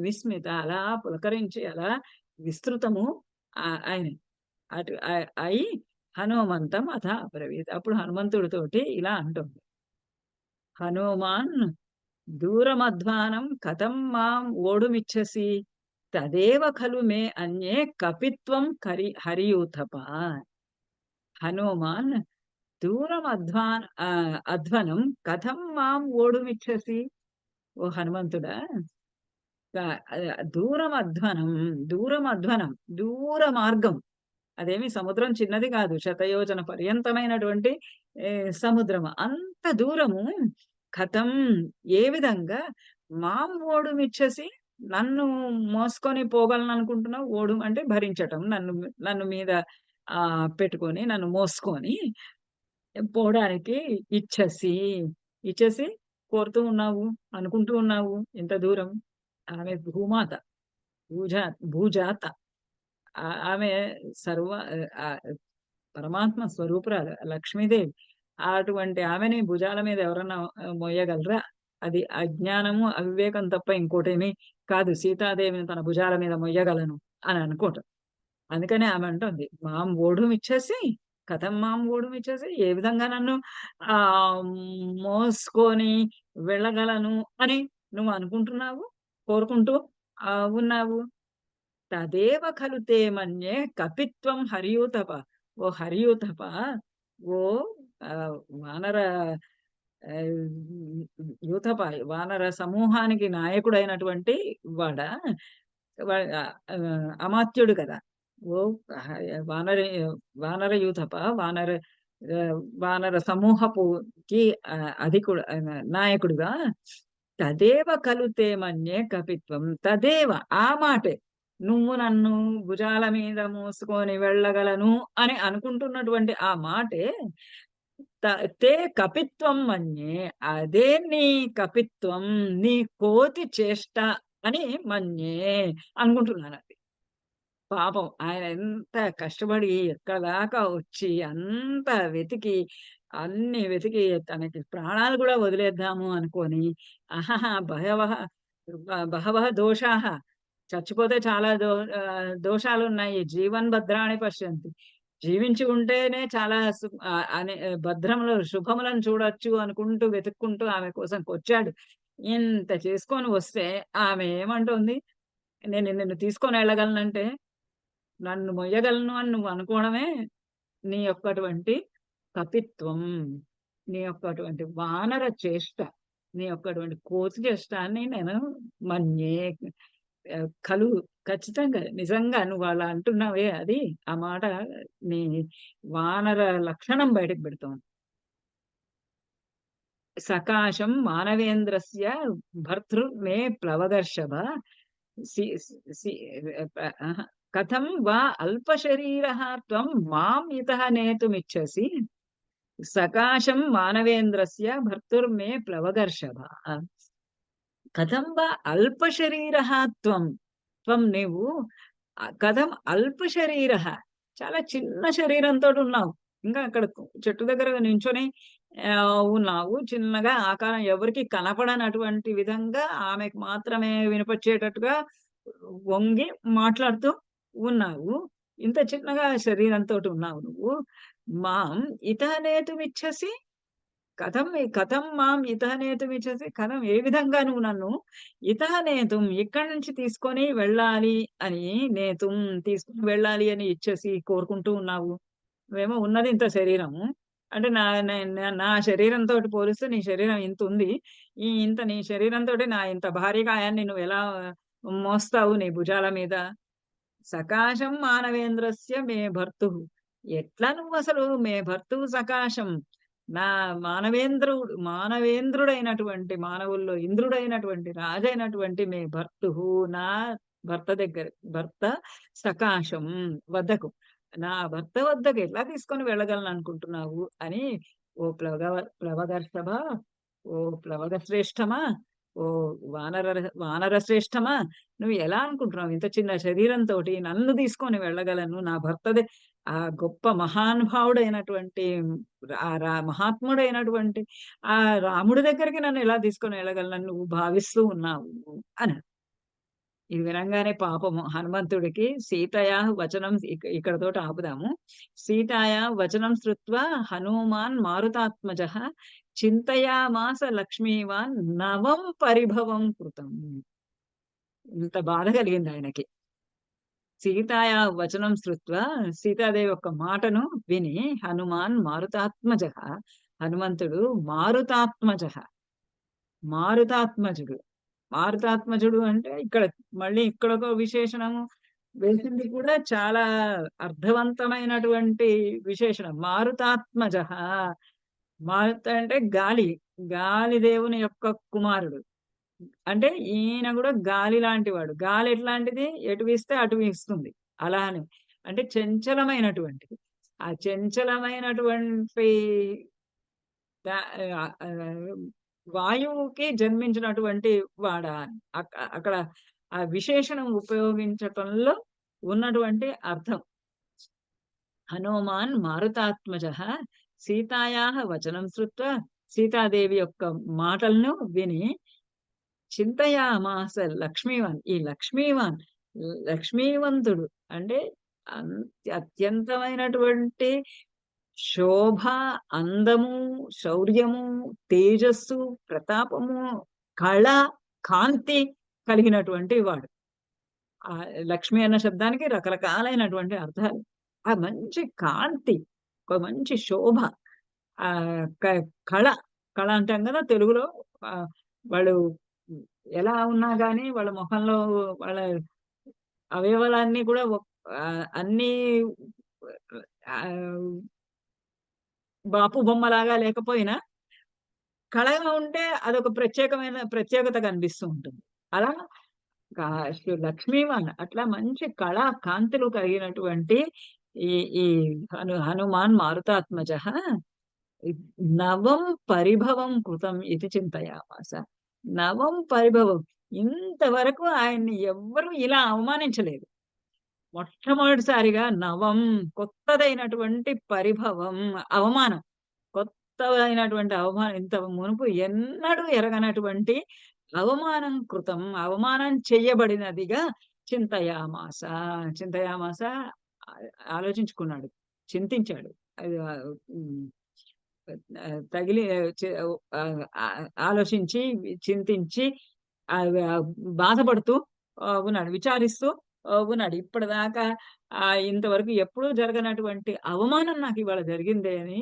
విస్మిత అలా పులకరించి అలా విస్తృతము అయినాయి. అయి హనుమంతం అథ అబ్రవీత్. అప్పుడు హనుమంతుడితోటి ఇలా అంటుంది. హనుమాన్ దూరమధ్వానం కథం మాం ఓడుమిచ్చసి తదేవ ఖలు మే అన్యే కపిత్వం హరియూథప. హనుమాన్ అధ్వనం కథం మాం ఓడుమిచ్చసి. ఓ హనుమంతుడా, దూరం అధ్వనం దూర మార్గం. అదేమి సముద్రం చిన్నది కాదు. శతయోజన పర్యంతమైనటువంటి సముద్రము. అంత దూరము కథం ఏ విధంగా మాం ఓడుమిచ్చసి నన్ను మోసుకొని పోగలననుకుంటున్నావు. ఓడు అంటే భరించటం. నన్ను నన్ను మీద పెట్టుకొని నన్ను మోసుకొని పోవడానికి ఇచ్చసి కోరుతూ ఉన్నావు, అనుకుంటూ ఉన్నావు. ఎంత దూరం. ఆమె భూమాత, భూజాత. ఆమె సర్వ పరమాత్మ స్వరూపురాలు లక్ష్మీదేవి. అటువంటి ఆమెని భుజాల మీద ఎవరన్నా మోయగలరా? అది అజ్ఞానము, అవివేకం తప్ప ఇంకోటేమీ కాదు. సీతాదేవిని తన భుజాల మీద మొయ్యగలను అని అనుకోవటం. అందుకనే ఆమె అంటుంది, మాం ఓఢుమిచ్చేసి కథం మాం ఓఢుమిచ్చేసి, ఏ విధంగా నన్ను మోసుకొని వెళ్ళగలను అని నువ్వు అనుకుంటున్నావు, కోరుకుంటూ ఉన్నావు. తదేవ ఖలు తే మన్యే కపిత్వం హరియూతప. ఓ హరియూతప, ఓ వానర యూతప, వానర సమూహానికి నాయకుడైనటువంటి వాడా, అమాత్యుడు కదా. ఓ వానర వానర యూథప, వానర సమూహపుకి అధికుడు, నాయకుడుగా. తదేవ ఖలు తే మన్యే కపిత్వం. తదేవ ఆ మాటే, నువ్వు నన్ను భుజాల మీద మోసుకొని వెళ్ళగలను అని అనుకుంటున్నటువంటి ఆ మాటే తే కపిత్వం మన్యే, అదే నీ కపిత్వం, నీ కోతి చేష్ట అని మన్యే అనుకుంటున్నానండి. పాపం ఆయన ఎంత కష్టపడి ఎక్కడ దాకా వచ్చి అంత వెతికి, అన్ని వెతికి తనకి ప్రాణాలు కూడా వదిలేద్దాము అనుకోని, అహహ బహవః బహవః దోషాః, చచ్చిపోతే చాలా దోషాలున్నాయి. జీవన్ భద్రాణి పశ్యంతి. జీవించి ఉంటేనే చాలా అనే భద్రములు, శుభములను చూడొచ్చు అనుకుంటూ వెతుక్కుంటూ ఆమె కోసంకొచ్చాడు. ఇంత చేసుకొని వస్తే ఆమె ఏమంటోంది? నేను నిన్ను తీసుకొని వెళ్ళగలనంటే, నన్ను మొయ్యగలను అని నువ్వు అనుకోవడమే నీ యొక్కటువంటి కపిత్వం. నీ యొక్కటువంటి వానర చేష్ట. నీ యొక్కటువంటి కోతి చేష్ట అని నేను మన్యే. కలుగు ఖచ్చితంగా నిజంగా నువ్వు అలా అంటున్నావే అది, ఆ మాట నీ వానర లక్షణం బయటకు పెడుతోంది. సకాశం మానవేంద్రస్య భర్తృర్మే ప్లవదర్శభ. సి సి అహ కథం వా అల్పశరీరః త్వం మాం ఇతః నేతుమిచ్చసి. సకాశం మానవేంద్రస్య భర్తుర్మే ప్లవదర్శభ. కథం వా అల్పశరీరః త్వం. త్వం నీవు కథం అల్పశరీరః, చాలా చిన్న శరీరంతోటి ఉన్నావు. ఇంకా అక్కడ చెట్టు దగ్గర నించొని ఉన్నావు. చిన్నగా ఆకారం ఎవరికీ కనపడనటువంటి విధంగా ఆమెకు మాత్రమే వినపచ్చేటట్టుగా వంగి మాట్లాడుతూ ఉన్నావు. ఇంత చిన్నగా శరీరంతోటి ఉన్నావు నువ్వు. మాం ఇతః నేతుమిచ్చసి. కథం మాం ఇతః నేతుమిచ్చసి. కథం ఏ విధంగా నువ్వు నన్ను ఇతః నేతుం ఇక్కడి నుంచి తీసుకొని వెళ్ళాలి అని, తీసుకొని వెళ్ళాలి అని ఇచ్చేసి కోరుకుంటూ ఉన్నావు. నువ్వేమో ఉన్నది ఇంత శరీరము. అంటే నా నే నా శరీరంతోటి పోలిస్తే నీ శరీరం ఇంతుంది. నీ శరీరంతోటి నా ఇంత భారీ కాయాన్ని నువ్వెలా మోస్తావు నీ భుజాల మీద? సకాశం మానవేంద్రస్య మే భర్తుః. ఎట్లా నువ్వసలు మే భర్తుః సకాశం. నా మానవేంద్రుడైనటువంటి, మానవుల్లో ఇంద్రుడైనటువంటి, రాజైనటువంటి మే భర్తుః, నా భర్త సకాశం వద్దకు, నా భర్త వద్దకు ఎట్లా తీసుకొని వెళ్ళగలను అనుకుంటున్నావు అని, ఓ ప్లవదర్శభ, ఓ ప్లవగ శ్రేష్టమా! ఓ వానర శ్రేష్టమా! నువ్వు ఎలా అనుకుంటున్నావు? ఇంత చిన్న శరీరంతోటి నన్ను తీసుకొని వెళ్ళగలను. నా భర్తది ఆ గొప్ప మహానుభావుడైనటువంటి మహాత్ముడైనటువంటి ఆ రాముడి దగ్గరికి నన్ను ఎలా తీసుకొని వెళ్ళగలనని నువ్వు భావిస్తూ ఉన్నావు అని. ఇది వినంగానే పాపము హనుమంతుడికి సీతయాః వచనం ఇక్కడితోటి ఆపుదాము. సీతాయాः వచనం శ్రుత్వా హనుమాన్ మారుతాత్మజః చింతయామాస లక్ష్మీవాన్ నవం పరిభవం కృతం. ఇంత బాధ కలిగింది ఆయనకి. సీతాయాः వచనం శ్రుత్వా సీతాదేవి యొక్క మాటను విని హనుమాన్ మారుతాత్మజః హనుమంతుడు మారుతాత్మజః మారుతాత్మజుడు. మారుతాత్మజుడు అంటే ఇక్కడ మళ్ళీ ఇక్కడొక విశేషణము వేసింది కూడా చాలా అర్థవంతమైనటువంటి విశేషణం. మారుతాత్మజః. మారుత అంటే గాలి. గాలి దేవుని యొక్క కుమారుడు. అంటే ఈయన గూడా గాలి లాంటివాడు. గాలి ఎట్లాంటిది? ఎటు వీస్తే అటు వీస్తుంది. అలా అని. అంటే చంచలమైనటువంటిది. ఆ చంచలమైనటువంటి ద వాయువుకి జన్మించినటువంటి వాడా అని. అక్కడ ఆ విశేషణం ఉపయోగించటంలో ఉన్నటువంటి అర్థం. హనుమాన్ మారుతాత్మజః సీతాయాః వచనం శ్రుత్వా సీతాదేవి యొక్క మాటలను విని చింతయామాస లక్ష్మీవాన్. ఈ లక్ష్మీవాన్ లక్ష్మీవంతుడు అంటే అత్యంతమైనటువంటి శోభ, అందము, శౌర్యము, తేజస్సు, ప్రతాపము, కళ, కాంతి కలిగినటువంటి వాడు. లక్ష్మి అన్న శబ్దానికి రకరకాలైనటువంటి అర్థాలు. ఆ మంచి కాంతి, ఒక మంచి శోభ, ఆహ్, క కళ, కళ అంటాం గదా! తెలుగులో. వాళ్ళు ఎలా ఉన్నా గాని వాళ్ళ మొహంలో వాళ్ళ అవయవాలన్నీ కూడా అన్నీ ఆహ్, బాపు బొమ్మలాగా లేకపోయినా కళగా ఉంటే అదొక ప్రత్యేకత కనిపిస్తూ ఉంటుంది. అలా కా లక్ష్మీవాన్ అట్లా మంచి కళా కాంతులు కలిగినటువంటి ఈ ఈ హనుమాన్ మారుతాత్మజః నవం పరిభవం కృతం ఇతి చింతయామాస. నవం పరిభవం. ఇంతవరకు ఆయన్ని ఎవ్వరు ఇలా అవమానించలేదు. మొట్టమొదటిసారిగా నవం కొత్తదైనటువంటి పరిభవం అవమానం. కొత్తదైనటువంటి అవమానం ఇంత మునుపు ఎన్నడూ ఎరగనటువంటి అవమానం కృతం. అవమానం చెయ్యబడినదిగా చింతయామాస. చింతయామాస ఆలోచించుకున్నాడు. చింతించాడు. అది హ్మ్. తగిలి చె ఆలోచించి, చింతించి బాధపడుతూ ఉన్నాడు. విచారిస్తూ ఉన్నాడు. ఇప్పటిదాకా ఇంతవరకు ఎప్పుడూ జరగనటువంటి అవమానం నాకివాళ జరిగిందే అని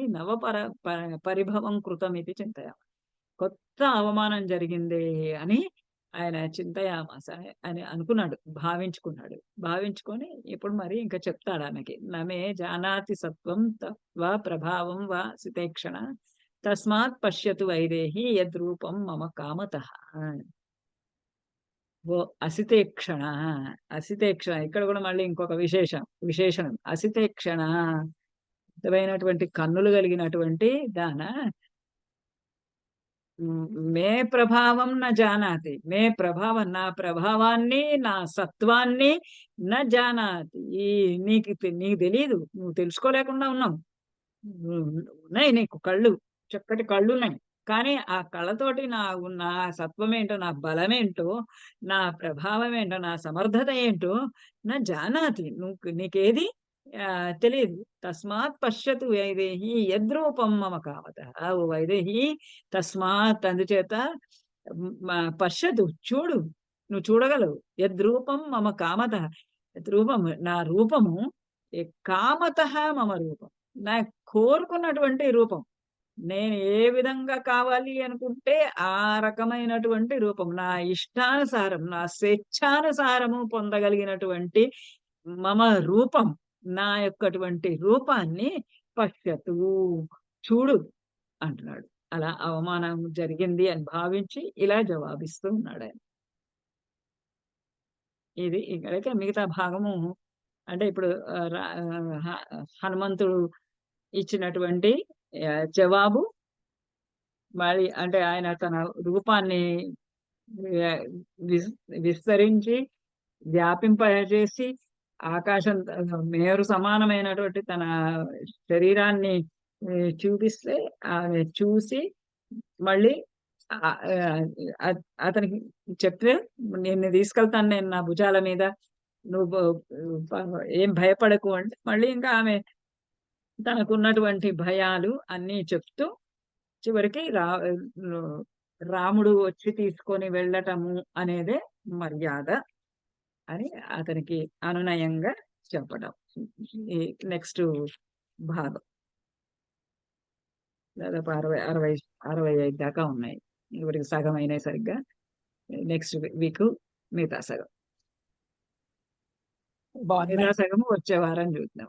పరిభవం కృతమితి చింతయామ. కొత్త అవమానం జరిగిందే అని ఆయన చింతయామాస అని అనుకున్నాడు. భావించుకున్నాడు. భావించుకొని ఇప్పుడు మరి ఇంక చెప్తాడామెకి. నమే జానాతి సత్వం వా ప్రభావం వా సితేక్షణ తస్మాత్ పశ్యతు వైదేహి యద్రూపం మమ కామతః. ఓ అసితేక్షణ. అసితేక్షణ ఇక్కడ గూడా మళ్ళీ ఇంకొక విశేషణం. అసితేక్షణ అందమైనటువంటి కన్నులు కలిగినటువంటి దాన మే ప్రభావం న జానాతి. నా ప్రభావాన్ని, నా సత్వాన్ని జానాతి. నీకు తెలీదు. నువ్వు తెలుసుకోలేకుండా ఉన్నావు. ఉన్నాయి నీకు కళ్ళు. చక్కటి కళ్ళున్నాయి. కానీ ఆ కళ్ళతోటి నా సత్వమేంటో, నా బలమేంటో, నా ప్రభావమేంటో, నా సమర్థత ఏంటో జానాతి. నీకేది తెలీదు. తస్మాత్ పశ్యతు వైదేహి యద్రూపం మమ కామతః. ఓ వైదేహి తస్మాత్ అందుచేత పశ్యతు చూడు. నువ్వు చూడగలవు. యద్రూపం మమ కామతః. యద్రూపం నా రూపము కామతః మమ రూపం. నా కోరుకున్నటువంటి రూపం. నేను ఏ విధంగా కావాలి అనుకుంటే ఆ రకమైనటువంటి రూపం. నా ఇష్టానుసారం, నా స్వేచ్ఛానుసారము పొందగలిగినటువంటి మమ రూపం. నా యొక్కటువంటి రూపాన్ని పశ్యతు చూడు అంటున్నాడు. అలా అవమానం జరిగింది అని భావించి ఇలా జవాబిస్తూ ఉన్నాడాయన. ఇది ఇక్కడైతే మిగతా భాగము అంటే ఇప్పుడు హనుమంతుడు ఇచ్చినటువంటి జవాబు మళ్ళీ అంటే ఆయన తన రూపాన్ని వ్య- విస్ విస్తరించి వ్యాపింపజేసి ఆకాశం మేరు సమానమైనటువంటి తన శరీరాన్ని చూపిస్తే ఆమె చూసి మళ్ళీ ఆ- ఆ- అతనికి చెప్తే నిన్ను తీసుకెళ్తాను నేను నా భుజాల మీద, నువ్వు ఏం భయపడకు అంటే మళ్ళీ ఇంకా ఆమె తనకున్నటువంటి భయాలు అన్నీ చెప్తూ చివరికి రాముడు వచ్చి తీసుకొని వెళ్ళటము అనేదే మర్యాద అని అతనికి అనునయంగా చెప్పడం. ఈ నెక్స్ట్ భాగం దాదాపు 60 65 దాకా ఉన్నాయి. ఇప్పటికి సగం అయినాయి సరిగ్గా. నెక్స్ట్ వీక్ మిగతా సగం బాగుంది మిగతా మేడం. సగము వచ్చే వారం చూద్దాం.